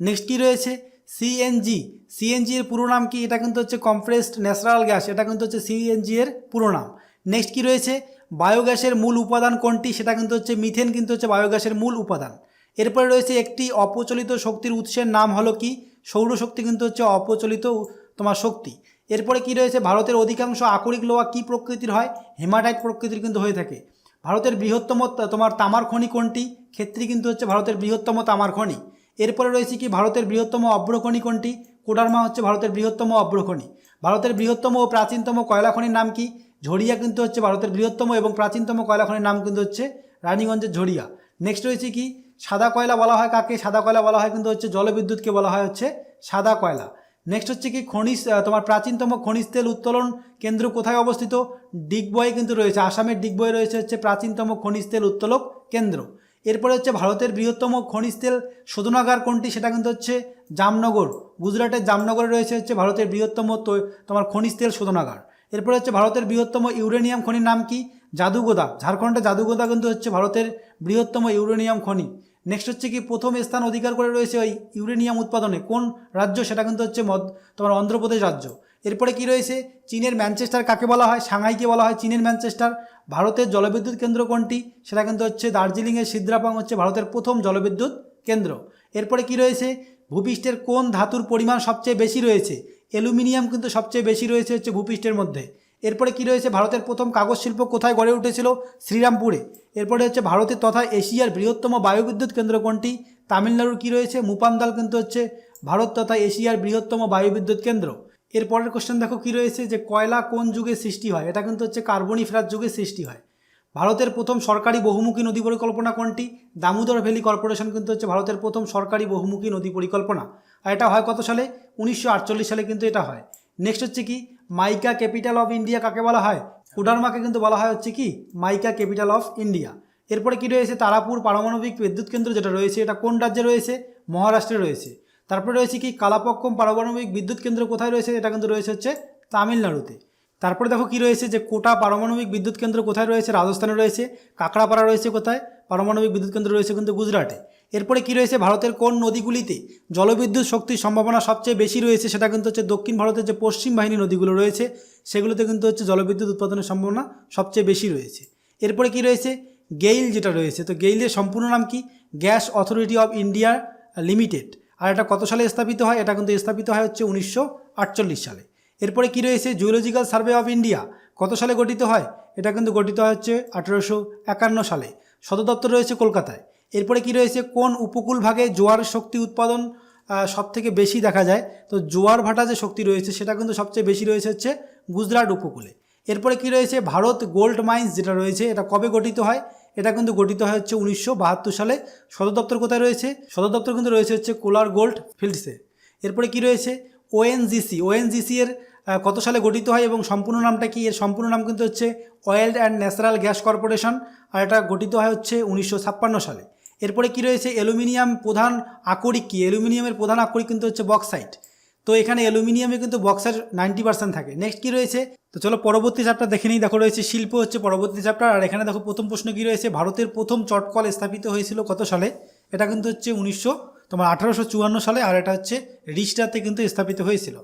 নেক্সট কি রয়েছে সিএনজি, সিএনজি এর পুরো নাম কি, এটা কিন্তু হচ্ছে কম্প্রেসড ন্যাচারাল গ্যাস, এটা কিন্তু হচ্ছে সিএনজি এর পুরো নাম। নেক্সট কি রয়েছে বায়োগ্যাসের মূল উপাদান কোনটি, সেটা কিন্তু হচ্ছে মিথেন কিন্তু হচ্ছে বায়োগ্যাসের মূল উপাদান। এরপরে রয়েছে একটি অপ্রচলিত শক্তির উৎসের নাম হলো কি, সৌরশক্তি কিন্তু হচ্ছে অপ্রচলিত তোমার শক্তি। এরপরে কি রয়েছে, ভারতের অধিকাংশ আকরিক লোহা কি প্রকৃতির হয়, হেমাটাইট প্রকৃতির কিন্তু হয়ে থাকে। ভারতের বৃহত্তম তোমার তামার খনি কোনটি, ক্ষেত্রী কিন্তু হচ্ছে ভারতের বৃহত্তম তামার খনি। এরপরে রয়েছে কি, ভারতের বৃহত্তম অভ্রখনি কোনটি, কোডারমা হচ্ছে ভারতের বৃহত্তম অভ্রখনি। ভারতের বৃহত্তম ও প্রাচীনতম কয়লা খনির নাম কি, ঝরিয়া কিন্তু হচ্ছে ভারতের বৃহত্তম এবং প্রাচীনতম কয়লা খনির নাম কিন্তু হচ্ছে রানীগঞ্জের ঝরিয়া। নেক্সট রয়েছে কি, সাদা কয়লা বলা হয় কাকে, সাদা কয়লা বলা হয় কিন্তু হচ্ছে জলবিদ্যুৎকে বলা হয় হচ্ছে সাদা কয়লা। নেক্সট হচ্ছে কি, খনিজ তোমার প্রাচীনতম খনিজ তেল উত্তোলন কেন্দ্র কোথায় অবস্থিত, ডিগবয়ে কিন্তু রয়েছে, আসামের ডিগবয়ে রয়েছে হচ্ছে প্রাচীনতম খনিজ তেল উত্তোলক কেন্দ্র। এরপরে হচ্ছে ভারতের বৃহত্তম খনিজ তেল শোধনাগার কোনটি, সেটা কিন্তু হচ্ছে জামনগর, গুজরাটের জামনগরে রয়েছে হচ্ছে ভারতের বৃহত্তম তোমার খনিজ তেল শোধনাগার। এরপরে হচ্ছে ভারতের বৃহত্তম ইউরেনিয়াম খনির নাম কি, জাদুগোদা, ঝাড়খণ্ডের জাদুগোদা কিন্তু হচ্ছে ভারতের বৃহত্তম ইউরেনিয়াম খনি। নেক্সট হচ্ছে কি, প্রথম স্থান অধিকার করে রয়েছে ওই ইউরেনিয়াম উৎপাদনে কোন রাজ্য, সেটা কিন্তু হচ্ছে তোমার অন্ধ্রপ্রদেশ রাজ্য। এরপরে কি রয়েছে, চীনের ম্যানচেস্টার কাকে বলা হয়, সাংহাইকে বলা হয় চীনের ম্যানচেস্টার। ভারতের জলবিদ্যুৎ কেন্দ্র কোনটি, সেটা কিন্তু হচ্ছে দার্জিলিংয়ের সিদ্রাপাং হচ্ছে ভারতের প্রথম জলবিদ্যুৎ কেন্দ্র। এরপরে কি রয়েছে, ভূপৃষ্ঠের কোন ধাতুর পরিমাণ সবচেয়ে বেশি রয়েছে, অ্যালুমিনিয়াম কিন্তু সবচেয়ে বেশি রয়েছে হচ্ছে ভূপৃষ্ঠের মধ্যে। এরপরে কি রয়েছে, ভারতের প্রথম কাগজ শিল্প কোথায় গড়ে উঠেছিল, শ্রীরামপুরে। এরপরে হচ্ছে ভারতের তথা এশিয়ার বৃহত্তম বায়ুবিদ্যুৎ কেন্দ্র কোনটি, তামিলনাড়ুর কি রয়েছে, মুপান্দাল কিন্তু হচ্ছে ভারত তথা এশিয়ার বৃহত্তম বায়ুবিদ্যুৎ কেন্দ্র। এরপরের কোশ্চেন দেখো কি রয়েছে, যে কয়লা কোন যুগে সৃষ্টি হয়, এটা কিন্তু হচ্ছে কার্বনিফেরাস যুগে সৃষ্টি হয়। ভারতের প্রথম সরকারি বহুমুখী নদী পরিকল্পনা কোনটি, দামোদর ভ্যালি কর্পোরেশন কিন্তু হচ্ছে ভারতের প্রথম সরকারি বহুমুখী নদী পরিকল্পনা। আর এটা হয় কত সালে, 1948 সালে কিন্তু এটা হয়। নেক্সট হচ্ছে কি, মাইকা ক্যাপিটাল অফ ইন্ডিয়া কাকে বলা হয়, কোডারমাকে কিন্তু বলা হয় হচ্ছে কি মাইকা ক্যাপিটাল অফ ইন্ডিয়া। এরপরে কি রয়েছে, তারাপুর পারমাণবিক বিদ্যুৎ কেন্দ্র যেটা রয়েছে এটা কোন রাজ্যে রয়েছে, মহারাষ্ট্রে রয়েছে। তারপরে রয়েছে কি, কালাপক্কম পারমাণবিক বিদ্যুৎ কেন্দ্র কোথায় রয়েছে, এটা কিন্তু রয়েছে হচ্ছে তামিলনাড়ুতে। তারপরে দেখো কি রয়েছে, যে কোটা পারমাণবিক বিদ্যুৎ কেন্দ্র কোথায় রয়েছে, রাজস্থানে রয়েছে। কাকড়াপাড়া রয়েছে কোথায়, পারমাণবিক বিদ্যুৎ কেন্দ্র রয়েছে কিন্তু গুজরাটে। এরপরে কি রয়েছে, ভারতের কোন নদীগুলিতে জলবিদ্যুৎ শক্তির সম্ভাবনা সবচেয়ে বেশি রয়েছে, সেটা কিন্তু হচ্ছে দক্ষিণ ভারতের যে পশ্চিম বাহিনী নদীগুলো রয়েছে সেগুলোতে কিন্তু হচ্ছে জলবিদ্যুৎ উৎপাদনের সম্ভাবনা সবচেয়ে বেশি রয়েছে। এরপরে কি রয়েছে, গেইল যেটা রয়েছে, তো গেইলের সম্পূর্ণ নাম কি, Gas Authority of India Limited. আর এটা কত সালে স্থাপিত হয়, এটা কিন্তু স্থাপিত হয় হচ্ছে 1948 সালে। এরপরে কি রয়েছে, জুওলজিক্যাল সার্ভে অফ ইন্ডিয়া কত সালে গঠিত হয়, এটা কিন্তু গঠিত হয় হচ্ছে 1851 সালে। সদর দপ্তর রয়েছে কলকাতায়। এরপরে কি রয়েছে, কোন উপকূল ভাগে জোয়ার শক্তি উৎপাদন সবথেকে বেশি দেখা যায়, তো জোয়ার ভাটা যে শক্তি রয়েছে সেটা কিন্তু সবচেয়ে বেশি রয়েছে হচ্ছে গুজরাট উপকূলে। এরপরে কি রয়েছে, ভারত গোল্ড মাইন্স যেটা রয়েছে এটা কবে গঠিত হয়, এটা কিন্তু গঠিত হয় হচ্ছে 1972 সালে। সদর দপ্তর কোথায় রয়েছে, সদর দপ্তর কিন্তু রয়েছে হচ্ছে কোলার গোল্ড ফিল্ডসে। এরপরে কি রয়েছে, ওএনজিসি এর কত সালে গঠিত হয় এবং সম্পূর্ণ নামটা কি, এর সম্পূর্ণ নাম কিন্তু হচ্ছে Oil and Natural Gas Corporation. আর এটা গঠিত হয় হচ্ছে 1956 সালে। এরপরে কি রয়েছে, অ্যালুমিনিয়াম প্রধান আকরিক কি, অ্যালুমিনিয়ামের প্রধান আকরিক কিন্তু হচ্ছে বক্সাইট। তো এখানে অ্যালুমিনিয়ামে কিন্তু বক্সাইট 90% থাকে। নেক্সট কি রয়েছে, তো চলো পরবর্তী চ্যাপ্টার দেখে নিই। দেখো রয়েছে শিল্প হচ্ছে পরবর্তী চ্যাপ্টার। আর এখানে দেখো প্রথম প্রশ্ন কি রয়েছে, ভারতের প্রথম চটকল স্থাপিত হয়েছিল কত সালে, এটা কিন্তু হচ্ছে 1854 সালে। আর এটা হচ্ছে রিষ্টাতে কিন্তু স্থাপিত হয়েছিল।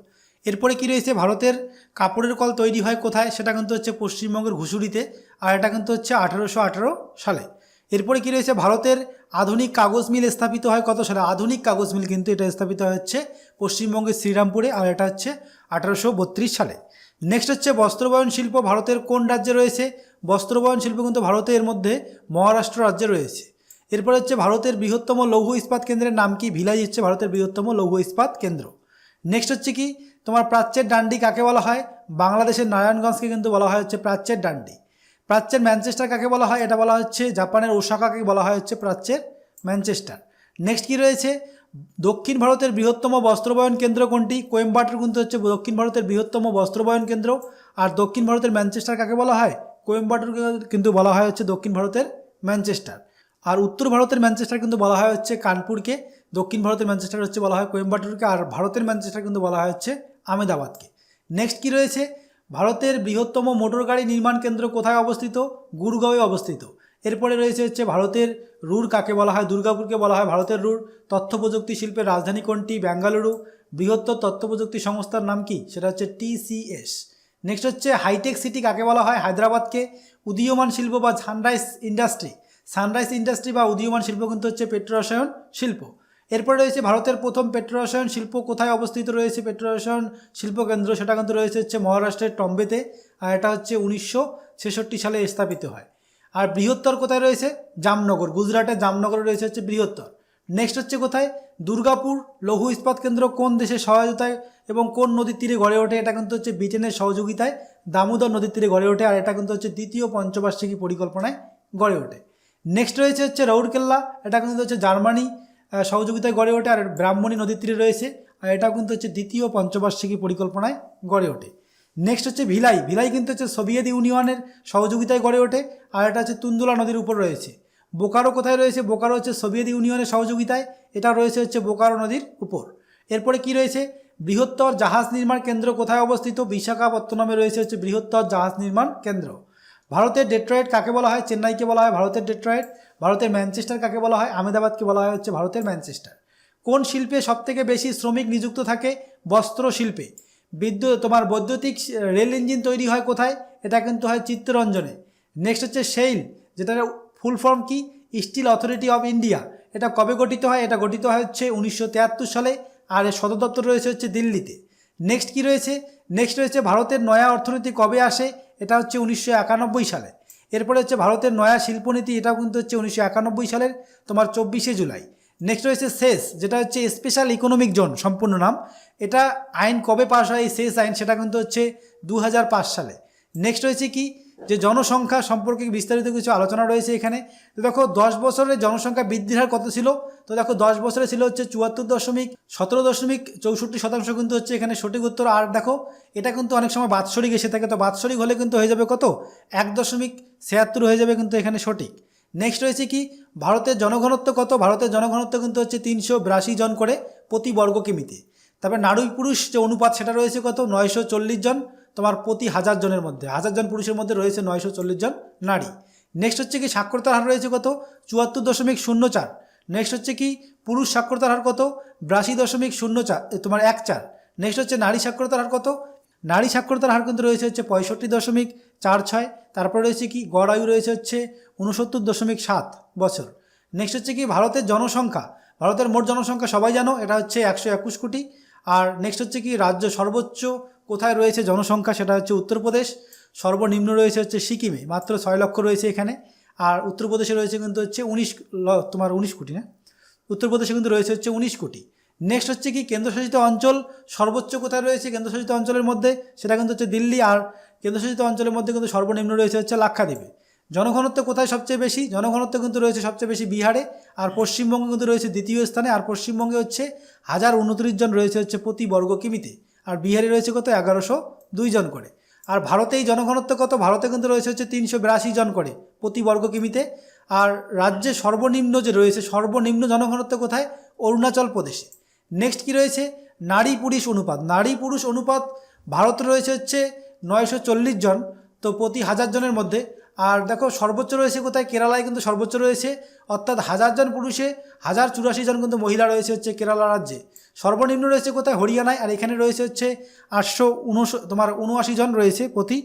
এরপরে কি রয়েছে, ভারতের কাপড়ের কল তৈরি হয় কোথায়, সেটা কিন্তু হচ্ছে পশ্চিমবঙ্গের ঘুষুরিতে। আর এটা কিন্তু হচ্ছে 1818 সালে। এরপরে কি রয়েছে, ভারতের আধুনিক কাগজ মিল স্থাপিত হয় কত সালে, আধুনিক কাগজ মিল কিন্তু এটা স্থাপিত হচ্ছে পশ্চিমবঙ্গের শ্রীরামপুরে। আর এটা হচ্ছে 1832 সালে। নেক্সট হচ্ছে, বস্ত্রবয়ন শিল্প ভারতের কোন রাজ্যে রয়েছে, বস্ত্রবয়ন শিল্প কিন্তু ভারতের মধ্যে মহারাষ্ট্র রাজ্যে রয়েছে। এরপরে হচ্ছে, ভারতের বৃহত্তম লৌহ ইস্পাত কেন্দ্রের নাম কি, ভিলাই হচ্ছে ভারতের বৃহত্তম লৌহ ইস্পাত কেন্দ্র। নেক্সট হচ্ছে কি, তোমার প্রাচ্যের ডান্ডি কাকে বলা হয়, বাংলাদেশের নারায়ণগঞ্জকে কিন্তু বলা হয় হচ্ছে প্রাচ্যের ডান্ডি। প্রাচ্যের ম্যানচেস্টার কাকে বলা হয়, এটা বলা হচ্ছে জাপানের ওসাকাকে বলা হয় হচ্ছে প্রাচ্যের ম্যানচেস্টার। নেক্সট কি রয়েছে, দক্ষিণ ভারতের বৃহত্তম বস্ত্রবয়ন কেন্দ্র কোনটি, কোয়েম্বাটুর কিন্তু হচ্ছে দক্ষিণ ভারতের বৃহত্তম বস্ত্রবয়ন কেন্দ্র। আর দক্ষিণ ভারতের ম্যানচেস্টার কাকে বলা হয়, কোয়েম্বাটুরকে কিন্তু বলা হয় হচ্ছে দক্ষিণ ভারতের ম্যানচেস্টার। আর উত্তর ভারতের ম্যানচেস্টার কিন্তু বলা হয় হচ্ছে কানপুরকে, দক্ষিণ ভারতের ম্যানচেস্টার হচ্ছে বলা হয় কোয়েম্বাটুরকে। আর ভারতের ম্যানচেস্টার কিন্তু বলা হয় হচ্ছে আহমেদাবাদকে। নেক্সট কি রয়েছে, ভারতের বৃহত্তম মোটর গাড়ি নির্মাণ কেন্দ্র কোথায় অবস্থিত, গুরগাঁওয়ে অবস্থিত। এরপরে রয়েছে হচ্ছে, ভারতের রুর কাকে বলা হয়, দুর্গাপুরকে বলা হয় ভারতের রুর। তথ্য প্রযুক্তি শিল্পের রাজধানী কোনটি, বেঙ্গালুরু। বৃহত্তর তথ্য প্রযুক্তি সংস্থার নাম কি, সেটা হচ্ছে TCS। নেক্সট হচ্ছে হাইটেক সিটি কাকে বলা হয়? হায়দ্রাবাদকে। উদীয়মান শিল্প বা সানরাইজ ইন্ডাস্ট্রি বা উদীয়মান শিল্প কিন্তু হচ্ছে পেট্রো রসায়ন শিল্প। এরপরে রয়েছে ভারতের প্রথম পেট্রো রসায়ন শিল্প কোথায় অবস্থিত রয়েছে? পেট্রো রসায়ন শিল্প কেন্দ্র সেটা কিন্তু রয়েছে হচ্ছে মহারাষ্ট্রের টম্বেতে, আর এটা হচ্ছে 1966 সালে স্থাপিত হয়। আর বৃহত্তর কোথায় রয়েছে? জামনগর, গুজরাটের জামনগরে রয়েছে হচ্ছে বৃহত্তর। নেক্সট হচ্ছে কোথায়? দুর্গাপুর লৌহ ইস্পাত কেন্দ্র কোন দেশের সহায়তায় এবং কোন নদীর তীরে গড়ে ওঠে? এটা কিন্তু হচ্ছে ব্রিটেনের সহযোগিতায় দামোদর নদীর তীরে গড়ে ওঠে, আর এটা কিন্তু হচ্ছে দ্বিতীয় পঞ্চবার্ষিকী পরিকল্পনায় গড়ে ওঠে। নেক্সট রয়েছে হচ্ছে রাউরকেল্লা, এটা কিন্তু হচ্ছে জার্মানি সহযোগিতায় গড়ে ওঠে, আর ব্রাহ্মণী নদীর তীরে রয়েছে, আর এটাও কিন্তু হচ্ছে দ্বিতীয় পঞ্চবার্ষিকী পরিকল্পনায় গড়ে ওঠে। নেক্সট হচ্ছে ভিলাই কিন্তু হচ্ছে সোভিয়েত ইউনিয়নের সহযোগিতায় গড়ে ওঠে, আর এটা হচ্ছে তুন্দুলা নদীর উপর রয়েছে। বোকারো কোথায় রয়েছে? বোকারো হচ্ছে সোভিয়েত ইউনিয়নের সহযোগিতায়, এটা রয়েছে হচ্ছে বোকারো নদীর উপর। এরপরে কি রয়েছে? বৃহত্তর জাহাজ নির্মাণ কেন্দ্র কোথায় অবস্থিত? বিশাখাপত্তনমে রয়েছে হচ্ছে বৃহত্তর জাহাজ নির্মাণ কেন্দ্র। ভারতের ডেট্রয়েট কাকে বলা হয়? চেন্নাইকে বলা হয় ভারতের ডেট্রয়েট। ভারতের ম্যানচেস্টার কাকে বলা হয়? আহমেদাবাদকে বলা হয় হচ্ছে ভারতের ম্যানচেস্টার। কোন শিল্পে সবথেকে বেশি শ্রমিক নিযুক্ত থাকে? বস্ত্র শিল্পে। বৈদ্যুতিক রেল ইঞ্জিন তৈরি হয় কোথায়? এটা কিন্তু হয় চিত্তরঞ্জনে। নেক্সট হচ্ছে সেইল, যেটার ফুল ফর্ম কি? Steel authority of India. এটা কবে গঠিত হয়? এটা গঠিত হয় হচ্ছে 1973 সালে, আর এর সদর দপ্তর রয়েছে হচ্ছে দিল্লিতে। নেক্সট কি রয়েছে? নেক্সট রয়েছে ভারতের নয়া অর্থনীতি কবে আসে? এটা হচ্ছে 1991 সালে। এরপরে হচ্ছে ভারতের নয়া শিল্পনীতি, এটাও কিন্তু হচ্ছে 1991 সালের 24 জুলাই। নেক্সট রয়েছে সেস, যেটা হচ্ছে স্পেশাল ইকোনমিক জোন সম্পূর্ণ নাম। এটা আইন কবে পাশ হয় এই সেস আইন? সেটা কিন্তু হচ্ছে 2005 সালে। নেক্সট রয়েছে কি? যে জনসংখ্যা সম্পর্কে বিস্তারিত কিছু আলোচনা রয়েছে এখানে। তো দেখো 10 বছরের জনসংখ্যা বৃদ্ধির হার কত ছিল? তো দেখো 10 বছরে ছিল হচ্ছে 17.64% কিন্তু হচ্ছে এখানে সঠিক উত্তর। আর দেখো এটা কিন্তু অনেক সময় বাৎসরিক এসে থাকে, তো বাৎসরিক হলে কিন্তু হয়ে যাবে কত? 1.76 হয়ে যাবে কিন্তু এখানে সঠিক। নেক্সট রয়েছে কি? ভারতের জনঘনত্ব কত? ভারতের জনঘনত্ব কিন্তু হচ্ছে 382 জন করে প্রতি বর্গ কিমিতে। তারপরে নারী পুরুষ যে অনুপাত সেটা রয়েছে কত? 940 জন প্রতি 1000 জনের মধ্যে। 1000 জন পুরুষের মধ্যে রয়েছে 940 জন নারী। নেক্সট হচ্ছে কি? সাক্ষরতার হার রয়েছে কত? 74.04। নেক্সট হচ্ছে কি? পুরুষ সাক্ষরতার হার কত? 82.04 নেক্সট হচ্ছে নারী সাক্ষরতার হার কত? নারী সাক্ষরতার হার কিন্তু রয়েছে হচ্ছে 65.46। তারপরে রয়েছে কি? গড় আয়ু রয়েছে হচ্ছে 69.7 বছর। নেক্সট হচ্ছে কি? ভারতের জনসংখ্যা, ভারতের মোট জনসংখ্যা সবাই জানো, এটা হচ্ছে 121 কোটি। আর নেক্সট হচ্ছে কি? রাজ্য সর্বোচ্চ কোথায় রয়েছে জনসংখ্যা? সেটা হচ্ছে উত্তরপ্রদেশ। সর্বনিম্ন রয়েছে হচ্ছে সিকিমে, মাত্র 6 লক্ষ রয়েছে এখানে। আর উত্তরপ্রদেশে রয়েছে কিন্তু হচ্ছে 19 কোটি না, উত্তরপ্রদেশে কিন্তু রয়েছে হচ্ছে 19 কোটি। নেক্সট হচ্ছে কি? কেন্দ্রশাসিত অঞ্চল সর্বোচ্চ কোথায় রয়েছে? কেন্দ্রশাসিত অঞ্চলের মধ্যে সেটা কিন্তু হচ্ছে দিল্লি। আর কেন্দ্রশাসিত অঞ্চলের মধ্যে কিন্তু সর্বনিম্ন রয়েছে হচ্ছে লাক্ষাদ্বীপে। জনঘনত্ব কোথায় সবচেয়ে বেশি? জনঘনত্ব কিন্তু রয়েছে সবচেয়ে বেশি বিহারে। আর পশ্চিমবঙ্গে কিন্তু রয়েছে দ্বিতীয় স্থানে। আর পশ্চিমবঙ্গে হচ্ছে 1029 জন রয়েছে হচ্ছে প্রতি বর্গ কিমিতে। আর বিহারে রয়েছে কত? 1102 জন করে। আর ভারতে এই জনঘনত্ব কত? ভারতে কিন্তু রয়েছে হচ্ছে 382 জন করে প্রতি বর্গ কিমিতে। আর রাজ্যে সর্বনিম্ন যে রয়েছে, সর্বনিম্ন জনঘনত্ব কোথায়? অরুণাচল প্রদেশে। নেক্সট কি রয়েছে? নারী পুরুষ অনুপাত। নারী পুরুষ অনুপাত ভারত রয়েছে হচ্ছে 940 জন তো প্রতি 1000 জনের মধ্যে। আর দেখো সর্বোচ্চ রয়েছে কোথায়? কেরালায় কিন্তু সর্বোচ্চ রয়েছে, অর্থাৎ 1000 জন পুরুষে 1084 জন কিন্তু মহিলা রয়েছে হচ্ছে কেরালা রাজ্যে। সর্বনিম্ন রয়েছে কোথায়? হরিয়ানায়। আর এখানে রয়েছে হচ্ছে 879 জন রয়েছে প্রতি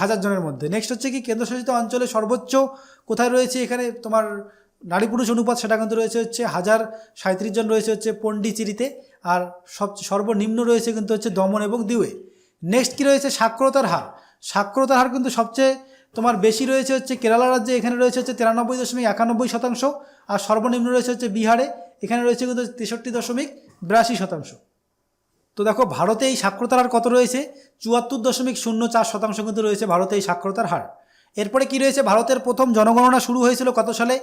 1000 জনের মধ্যে। নেক্সট হচ্ছে কি? কেন্দ্রশাসিত অঞ্চলে সর্বোচ্চ কোথায় রয়েছে এখানে নারী পুরুষ অনুপাত? সেটা কিন্তু রয়েছে হচ্ছে 1037 জন রয়েছে হচ্ছে পন্ডিচেরিতে। আর সর্বনিম্ন রয়েছে কিন্তু হচ্ছে দমন এবং দিউয়ে। নেক্সট কি রয়েছে? সাক্ষরতার হার। সাক্ষরতার হার কিন্তু সবচেয়ে বেশি রয়েছে হচ্ছে কেরালা রাজ্যে, এখানে রয়েছে হচ্ছে 93.91%। আর সর্বনিম্ন রয়েছে হচ্ছে বিহারে, এখানে রয়েছে কিন্তু 63.82%। তো দেখো ভারতে এই সাক্ষরতার হার কত রয়েছে? 74.04% কিন্তু রয়েছে ভারতে এই সাক্ষরতার হার। এরপরে কি রয়েছে? ভারতের প্রথম জনগণনা শুরু হয়েছিল কত সালে?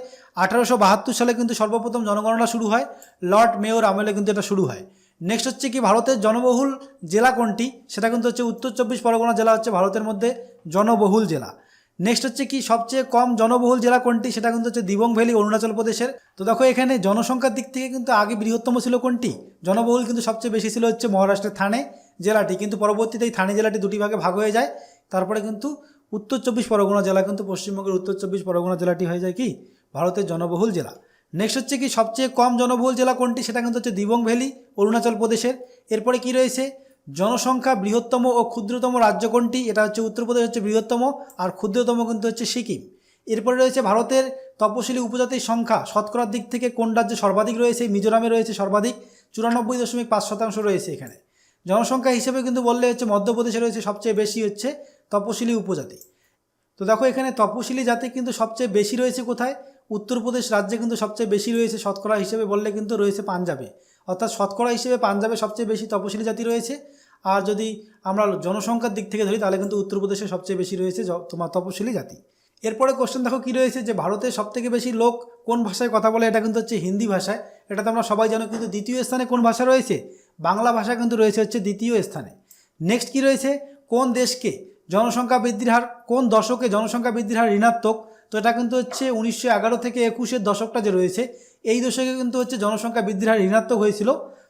1872 সালে কিন্তু সর্বপ্রথম জনগণনা শুরু হয়, লর্ড মেয়র আমলে কিন্তু এটা শুরু হয়। নেক্সট হচ্ছে কি? ভারতের জনবহুল জেলা কোনটি? সেটা কিন্তু হচ্ছে উত্তর 24 পরগনা জেলা হচ্ছে ভারতের মধ্যে জনবহুল জেলা। নেক্সট হচ্ছে কি? সবচেয়ে কম জনবহুল জেলা কোনটি? সেটা কিন্তু হচ্ছে দিবং ভ্যালি অরুণাচল প্রদেশের। তো দেখো এখানে জনসংখ্যার দিক থেকে কিন্তু আগে বৃহত্তম ছিল কোনটি? জনবহুল কিন্তু সবচেয়ে বেশি ছিল হচ্ছে মহারাষ্ট্রের থানে জেলাটি, কিন্তু পরবর্তীতে এই থানে জেলাটি দুটি ভাগে ভাগ হয়ে যায়। তারপরে কিন্তু উত্তর 24 পরগনা জেলা, কিন্তু পশ্চিমবঙ্গের উত্তর 24 পরগনা জেলাটি হয়ে যায় কি? ভারতের জনবহুল জেলা। নেক্সট হচ্ছে কি? সবচেয়ে কম জনবহুল জেলা কোনটি? সেটা কিন্তু হচ্ছে দিবং ভ্যালি অরুণাচল প্রদেশের। এরপরে কি রয়েছে? জনসংখ্যা বৃহত্তম ও ক্ষুদ্রতম রাজ্য কোনটি? এটা হচ্ছে উত্তরপ্রদেশ হচ্ছে বৃহত্তম, আর ক্ষুদ্রতম কিন্তু হচ্ছে সিকিম। এরপরে রয়েছে ভারতের তপশিলি উপজাতির সংখ্যা শতকরার দিক থেকে কোন রাজ্যে সর্বাধিক রয়েছে? মিজোরামে রয়েছে সর্বাধিক, 94.5% রয়েছে এখানে। জনসংখ্যা হিসেবে কিন্তু বললে হচ্ছে মধ্যপ্রদেশে রয়েছে সবচেয়ে বেশি হচ্ছে তপশিলি উপজাতি। তো দেখো এখানে তপশিলি জাতি কিন্তু সবচেয়ে বেশি রয়েছে কোথায়? উত্তরপ্রদেশ রাজ্যে কিন্তু সবচেয়ে বেশি রয়েছে, শতকরা হিসেবে বললে কিন্তু রয়েছে পাঞ্জাবে, অর্থাৎ শতকরা হিসেবে পাঞ্জাবে সবচেয়ে বেশি তপশিলি জাতি রয়েছে। আর যদি আমরা জনসংখ্যার দিক থেকে ধরি তাহলে কিন্তু উত্তরপ্রদেশে সবচেয়ে বেশি রয়েছে তোমার তপশিলি জাতি। এরপরে কোশ্চেন দেখো কী রয়েছে, যে ভারতের সবথেকে বেশি লোক কোন ভাষায় কথা বলে? এটা কিন্তু হচ্ছে হিন্দি ভাষায়, এটা তো আমরা সবাই জানো। কিন্তু দ্বিতীয় স্থানে কোন ভাষা রয়েছে? বাংলা ভাষা কিন্তু রয়েছে হচ্ছে দ্বিতীয় স্থানে। নেক্সট কী রয়েছে, কোন দেশকে জনসংখ্যা বৃদ্ধির হার, কোন দশকে জনসংখ্যা বৃদ্ধির হার ঋণাত্মক? তো এটা কিন্তু হচ্ছে 1911 থেকে 21-এর দশকটা যে রয়েছে এই দশকে কিন্তু হচ্ছে জনসংখ্যা বৃদ্ধির হার ঋণাত্মক হয়েছিল।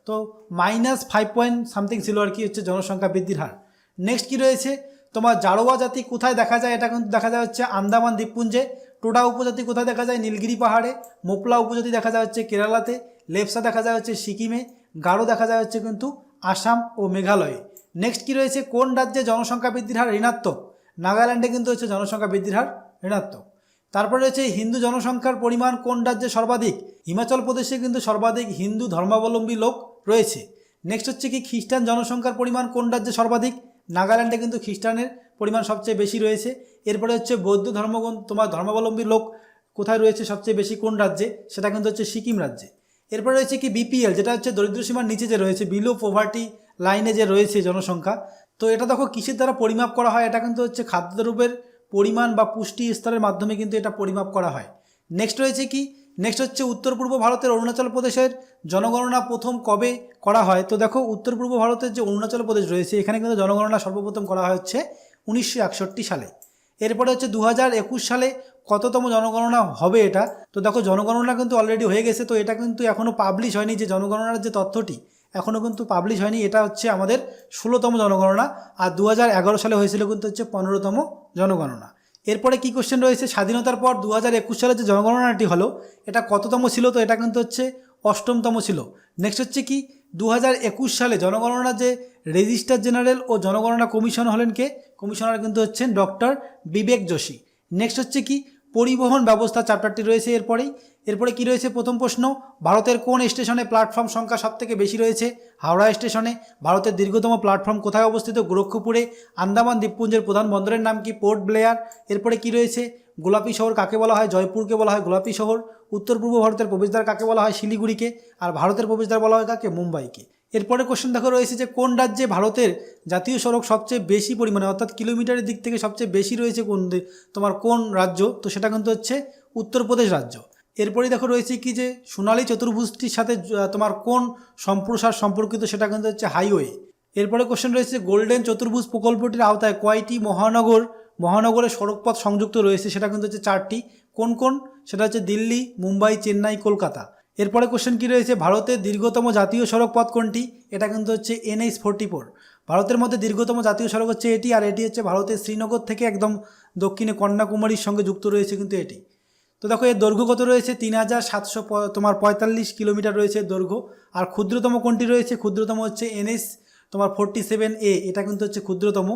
তো -5 ছিল আর কি হচ্ছে জনসংখ্যা বৃদ্ধির হার। নেক্সট কী রয়েছে, তোমার জারোয়া জাতি কোথায় দেখা যায়? এটা কিন্তু দেখা যায় হচ্ছে আন্দামান দ্বীপপুঞ্জে। টোডা উপজাতি কোথায় দেখা যায়? নীলগিরি পাহাড়ে। মোপলা উপজাতি দেখা যায় হচ্ছে কেরালাতে। লেপসা দেখা যায় হচ্ছে সিকিমে। গারো দেখা যায় হচ্ছে কিন্তু আসাম ও মেঘালয়ে। নেক্সট কী রয়েছে, কোন রাজ্যে জনসংখ্যা বৃদ্ধির হার ঋণাত্মক? নাগাল্যান্ডে কিন্তু হচ্ছে জনসংখ্যা বৃদ্ধির হার ঋণাত্মক। তারপরে রয়েছে হিন্দু জনসংখ্যার পরিমাণ কোন রাজ্যে সর্বাধিক? হিমাচল প্রদেশে কিন্তু সর্বাধিক হিন্দু ধর্মাবলম্বী লোক রয়েছে। নেক্সট হচ্ছে কি, খ্রিস্টান জনসংখ্যার পরিমাণ কোন রাজ্যে সর্বাধিক? নাগাল্যান্ডে কিন্তু খ্রিস্টানের পরিমাণ সবচেয়ে বেশি রয়েছে। এরপরে হচ্ছে বৌদ্ধ ধর্মাবলম্বী লোক কোথায় রয়েছে সবচেয়ে বেশি, কোন রাজ্যে? সেটা কিন্তু হচ্ছে সিকিম রাজ্যে। এরপরে রয়েছে কি বিপিএল, যেটা হচ্ছে দরিদ্রসীমার নিচে যে রয়েছে, বিলো পভার্টি লাইনে যে রয়েছে জনসংখ্যা। তো এটা দেখো কিসের দ্বারা পরিমাপ করা হয়? এটা কিন্তু হচ্ছে খাদ্যদ্রব্যের পরিমাণ বা পুষ্টি স্তরের মাধ্যমে কিন্তু এটা পরিমাপ করা হয়। নেক্সট রয়েছে কি, নেক্সট হচ্ছে উত্তর পূর্ব ভারতের অরুণাচল প্রদেশের জনগণনা প্রথম কবে করা হয়? তো দেখো উত্তর পূর্ব ভারতের যে অরুণাচল প্রদেশ রয়েছে এখানে কিন্তু জনগণনা সর্বপ্রথম করা হয় হচ্ছে 1961 সালে। এরপরে হচ্ছে 2021 সালে কততম জনগণনা হবে এটা? তো দেখো জনগণনা কিন্তু অলরেডি হয়ে গেছে, তো এটা কিন্তু এখনও পাবলিশ হয়নি, যে জনগণনার যে তথ্যটি এখনও কিন্তু পাবলিশ হয়নি। এটা হচ্ছে আমাদের 16তম জনগণনা, আর 2011 সালে হয়েছিল কিন্তু হচ্ছে 15তম জনগণনা। এরপরে কি কোশ্চেন রয়েছে, স্বাধীনতার পর 2021 সালে যে জনগণনাটি হলো এটা কততম ছিল? তো এটা কিন্তু হচ্ছে 8মতম ছিল। নেক্সট হচ্ছে কি, 2021 সালে জনগণনা যে রেজিস্ট্রার জেনারেল ও জনগণনা কমিশন হলেন কে? কমিশনার কিন্তু হচ্ছেন ডক্টর বিবেক যোশী। নেক্সট হচ্ছে কি, পরিবহন ব্যবস্থা চ্যাপ্টারটি রয়েছে এরপরে কি রয়েছে, প্রথম প্রশ্ন, ভারতের কোন স্টেশনে প্ল্যাটফর্ম সংখ্যা সবথেকে বেশি রয়েছে? হাওড়া স্টেশনে। ভারতের দীর্ঘতম প্ল্যাটফর্ম কোথায় অবস্থিত? গোরক্ষপুরে। আন্দামান দ্বীপপুঞ্জের প্রধান বন্দরের নাম কি? Port Blair. এরপরে কি রয়েছে, গোলাপি শহর কাকে বলা হয়? জয়পুরকে বলা হয় গোলাপি শহর। উত্তর পূর্ব ভারতের প্রবেশদ্বার কাকে বলা হয়? শিলিগুড়িকে। আর ভারতের প্রবেশদ্বার বলা হয় কাকে? মুম্বাইকে। এরপরে কোশ্চেন দেখো রয়েছে যে কোন রাজ্যে ভারতের জাতীয় সড়ক সবচেয়ে বেশি পরিমাণে, অর্থাৎ কিলোমিটারের দিক থেকে সবচেয়ে বেশি রয়েছে কোন রাজ্য? তো সেটা কিন্তু হচ্ছে উত্তরপ্রদেশ রাজ্য। এরপরেই দেখো রয়েছে কি, যে সোনালী চতুর্ভুজটির সাথে তোমার কোন সম্প্রসার সম্পর্কিত? সেটা কিন্তু হচ্ছে হাইওয়ে। এরপরে কোশ্চেন রয়েছে গোল্ডেন চতুর্ভুজ প্রকল্পটির আওতায় কয়টি মহানগরের সড়কপথ সংযুক্ত রয়েছে? সেটা কিন্তু হচ্ছে 4টি। কোন কোন? সেটা হচ্ছে দিল্লি, মুম্বাই, চেন্নাই, কলকাতা। এরপরে কোশ্চেন কি রয়েছে, ভারতের দীর্ঘতম জাতীয় সড়ক পথ কোনটি? এটা কিন্তু হচ্ছে NH-44। ভারতের মধ্যে দীর্ঘতম জাতীয় সড়ক হচ্ছে এটি, আর এটি হচ্ছে ভারতের শ্রীনগর থেকে একদম দক্ষিণে কন্যাকুমারীর সঙ্গে যুক্ত রয়েছে কিন্তু এটি। তো দেখো এর দৈর্ঘ্য কত রয়েছে? 3745 কিলোমিটার রয়েছে দৈর্ঘ্য। আর ক্ষুদ্রতম কোনটি রয়েছে? ক্ষুদ্রতম হচ্ছে NH-47A, এটা কিন্তু হচ্ছে ক্ষুদ্রতম।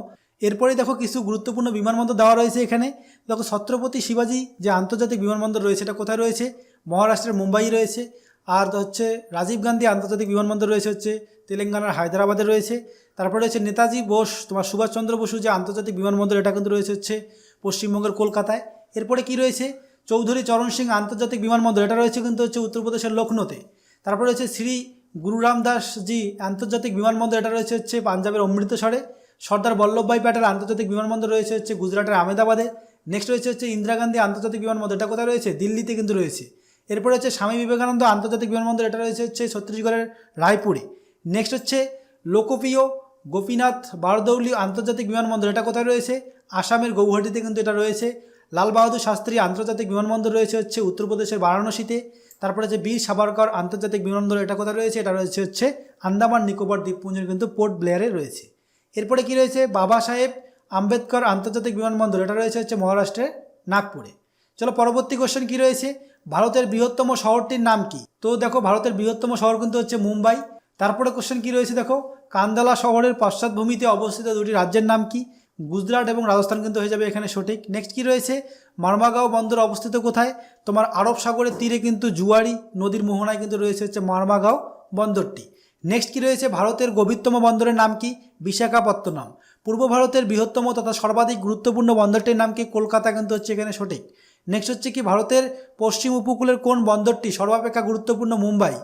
এরপরে দেখো কিছু গুরুত্বপূর্ণ বিমানবন্দর দেওয়া রয়েছে এখানে। দেখো ছত্রপতি শিবাজি যে আন্তর্জাতিক বিমানবন্দর রয়েছে এটা কোথায় রয়েছে? মহারাষ্ট্রের মুম্বাই রয়েছে। আর হচ্ছে রাজীব গান্ধী আন্তর্জাতিক বিমানবন্দর রয়েছে হচ্ছে তেলেঙ্গানার হায়দ্রাবাদে রয়েছে। তারপরে রয়েছে নেতাজি বোস সুভাষচন্দ্র বসু যে আন্তর্জাতিক বিমানবন্দর, এটা কিন্তু রয়েছে হচ্ছে পশ্চিমবঙ্গের কলকাতায়। এরপরে কি রয়েছে, চৌধুরী চরণ সিং আন্তর্জাতিক বিমানবন্দর, এটা রয়েছে কিন্তু হচ্ছে উত্তরপ্রদেশের লখনৌতে। তারপরে রয়েছে শ্রী গুরু রামদাস জি আন্তর্জাতিক বিমানবন্দর, এটা রয়েছে হচ্ছে পাঞ্জাবের অমৃতসরে। সর্দার বল্লভভাই প্যাটেল আন্তর্জাতিক বিমানবন্দর রয়েছে হচ্ছে গুজরাটের আহমেদাবাদে। নেক্সট রয়েছে হচ্ছে ইন্দিরা গান্ধী আন্তর্জাতিক বিমানবন্দর, এটা কোথায় রয়েছে? দিল্লিতে কিন্তু রয়েছে। এরপরে হচ্ছে স্বামী বিবেকানন্দ আন্তর্জাতিক বিমানবন্দর, এটা রয়েছে হচ্ছে ছত্তিশগড়ের রায়পুরে। নেক্সট হচ্ছে লোকপ্রিয় গোপীনাথ বারদৌলি আন্তর্জাতিক বিমানবন্দর, এটা কোথায় রয়েছে? আসামের গৌহাটিতে কিন্তু এটা রয়েছে। লাল বাহাদুর শাস্ত্রী আন্তর্জাতিক বিমানবন্দর রয়েছে হচ্ছে উত্তরপ্রদেশের বারাণসীতে। তারপরে যে বীর সাভারকর আন্তর্জাতিক বিমানবন্দর, এটা কোথায় রয়েছে? এটা রয়েছে হচ্ছে আন্দামান নিকোবর দ্বীপপুঞ্জের কিন্তু পোর্ট ব্লেয়ারে রয়েছে। এরপরে কি রয়েছে, বাবা সাহেব আম্বেদকর আন্তর্জাতিক বিমানবন্দর, এটা রয়েছে হচ্ছে মহারাষ্ট্রের নাগপুরে। চলো পরবর্তী কোশ্চেন কি রয়েছে, ভারতের বৃহত্তম শহরটির নাম কি? তো দেখো ভারতের বৃহত্তম শহর কিন্তু হচ্ছে মুম্বাই। তারপরে কোশ্চেন কি রয়েছে দেখো, কান্দালা শহরের পশ্চাৎভূমিতে অবস্থিত দুটি রাজ্যের নাম কি? গুজরাট এবং রাজস্থান কিন্তু হয়ে যাবে এখানে সঠিক। নেক্সট কি রয়েছে, মারমাগাঁও বন্দর অবস্থিত কোথায়? তোমার আরব সাগরের তীরে কিন্তু জুয়ারি নদীর মোহনায় কিন্তু রয়েছে হচ্ছে মারমাগাঁও বন্দরটি। নেক্সট কি রয়েছে, ভারতের গভীরতম বন্দরের নাম কি? বিশাখাপত্তনম। পূর্ব ভারতের বৃহত্তম তথা সর্বাধিক গুরুত্বপূর্ণ বন্দরটির নাম কি? কলকাতা কিন্তু হচ্ছে এখানে সঠিক। নেক্সট হচ্ছে কি, ভারতের পশ্চিম উপকূলের কোন বন্দরটি সর্বাপেক্ষা গুরুত্বপূর্ণ? মুম্বাই।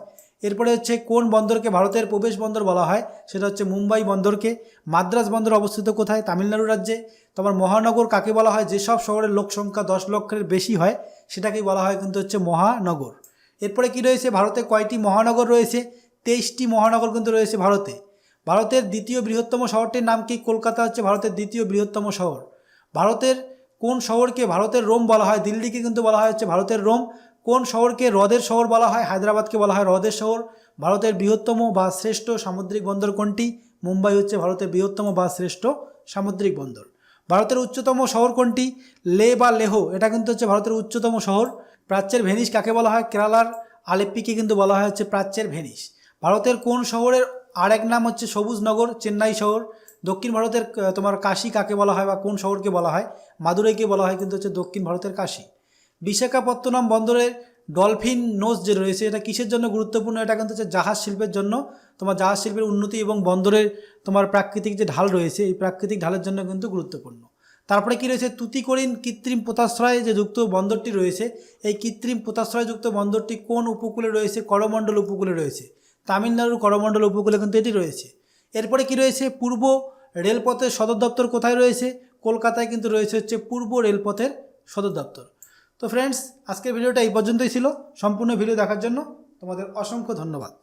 এরপরে হচ্ছে কোন বন্দরকে ভারতের প্রবেশ বন্দর বলা হয়? সেটা হচ্ছে মুম্বাই বন্দরকে। মাদ্রাজ বন্দর অবস্থিত কোথায়? তামিলনাড়ু রাজ্যে। তোমার মহানগর কাকে বলা হয়? যেসব শহরের লোক সংখ্যা 10 লক্ষের বেশি হয় সেটাকেই বলা হয় কিন্তু হচ্ছে মহানগর। এরপরে কি রয়েছে, ভারতে কয়টি মহানগর রয়েছে? 23টি মহানগর কিন্তু রয়েছে ভারতে। ভারতের দ্বিতীয় বৃহত্তম শহরটির নাম কি? কলকাতা হচ্ছে ভারতের দ্বিতীয় বৃহত্তম শহর। ভারতের কোন শহরকে ভারতের রোম বলা হয়? দিল্লিকে কিন্তু বলা হয় হচ্ছে ভারতের রোম। কোন শহরকে হ্রদের শহর বলা হয়? হায়দ্রাবাদকে বলা হয় হ্রদের শহর। ভারতের বৃহত্তম বা শ্রেষ্ঠ সামুদ্রিক বন্দর কোনটি? মুম্বাই হচ্ছে ভারতের বৃহত্তম বা শ্রেষ্ঠ সামুদ্রিক বন্দর। ভারতের উচ্চতম শহর কোনটি? লে বা লেহ, এটা কিন্তু হচ্ছে ভারতের উচ্চতম শহর। প্রাচ্যের ভেনিস কাকে বলা হয়? কেরালার আলেপ্পিকে কিন্তু বলা হয় হচ্ছে প্রাচ্যের ভেনিস। ভারতের কোন শহরের আরেক নাম হচ্ছে সবুজ নগর? চেন্নাই শহর। দক্ষিণ ভারতের তোমার কাশী কাকে বলা হয় বা কোন শহরকে বলা হয়? মাদুরাইকে বলা হয় কিন্তু হচ্ছে দক্ষিণ ভারতের কাশী। বিশাখাপত্তনম বন্দরের ডলফিন নোজ যে রয়েছে এটা কিসের জন্য গুরুত্বপূর্ণ? এটা কিন্তু হচ্ছে জাহাজ শিল্পের জন্য। তোমার জাহাজ শিল্পের উন্নতি এবং বন্দরের তোমার প্রাকৃতিক যে ঢাল রয়েছে এই প্রাকৃতিক ঢালের জন্য কিন্তু গুরুত্বপূর্ণ। তারপরে কি রয়েছে, তুতিকোরিন কৃত্রিম পোতাশ্রয় যে যুক্ত বন্দরটি রয়েছে এই কৃত্রিম পোতাশ্রয়যুক্ত বন্দরটি কোন উপকূলে রয়েছে? করমণ্ডল উপকূলে রয়েছে। তামিলনাড়ুর করমণ্ডল উপকূলে কিন্তু এটি রয়েছে। এরপরে কি রয়েছে, পূর্ব রেলপথের সদর দপ্তর কোথায় রয়েছে? কলকাতায় কিন্তু রয়েছে হচ্ছে পূর্ব রেলপথের সদর দপ্তর। তো ফ্রেন্ডস, আজকের ভিডিওটা এই পর্যন্তই ছিল। সম্পূর্ণ ভিডিও দেখার জন্য তোমাদের অসংখ্য ধন্যবাদ।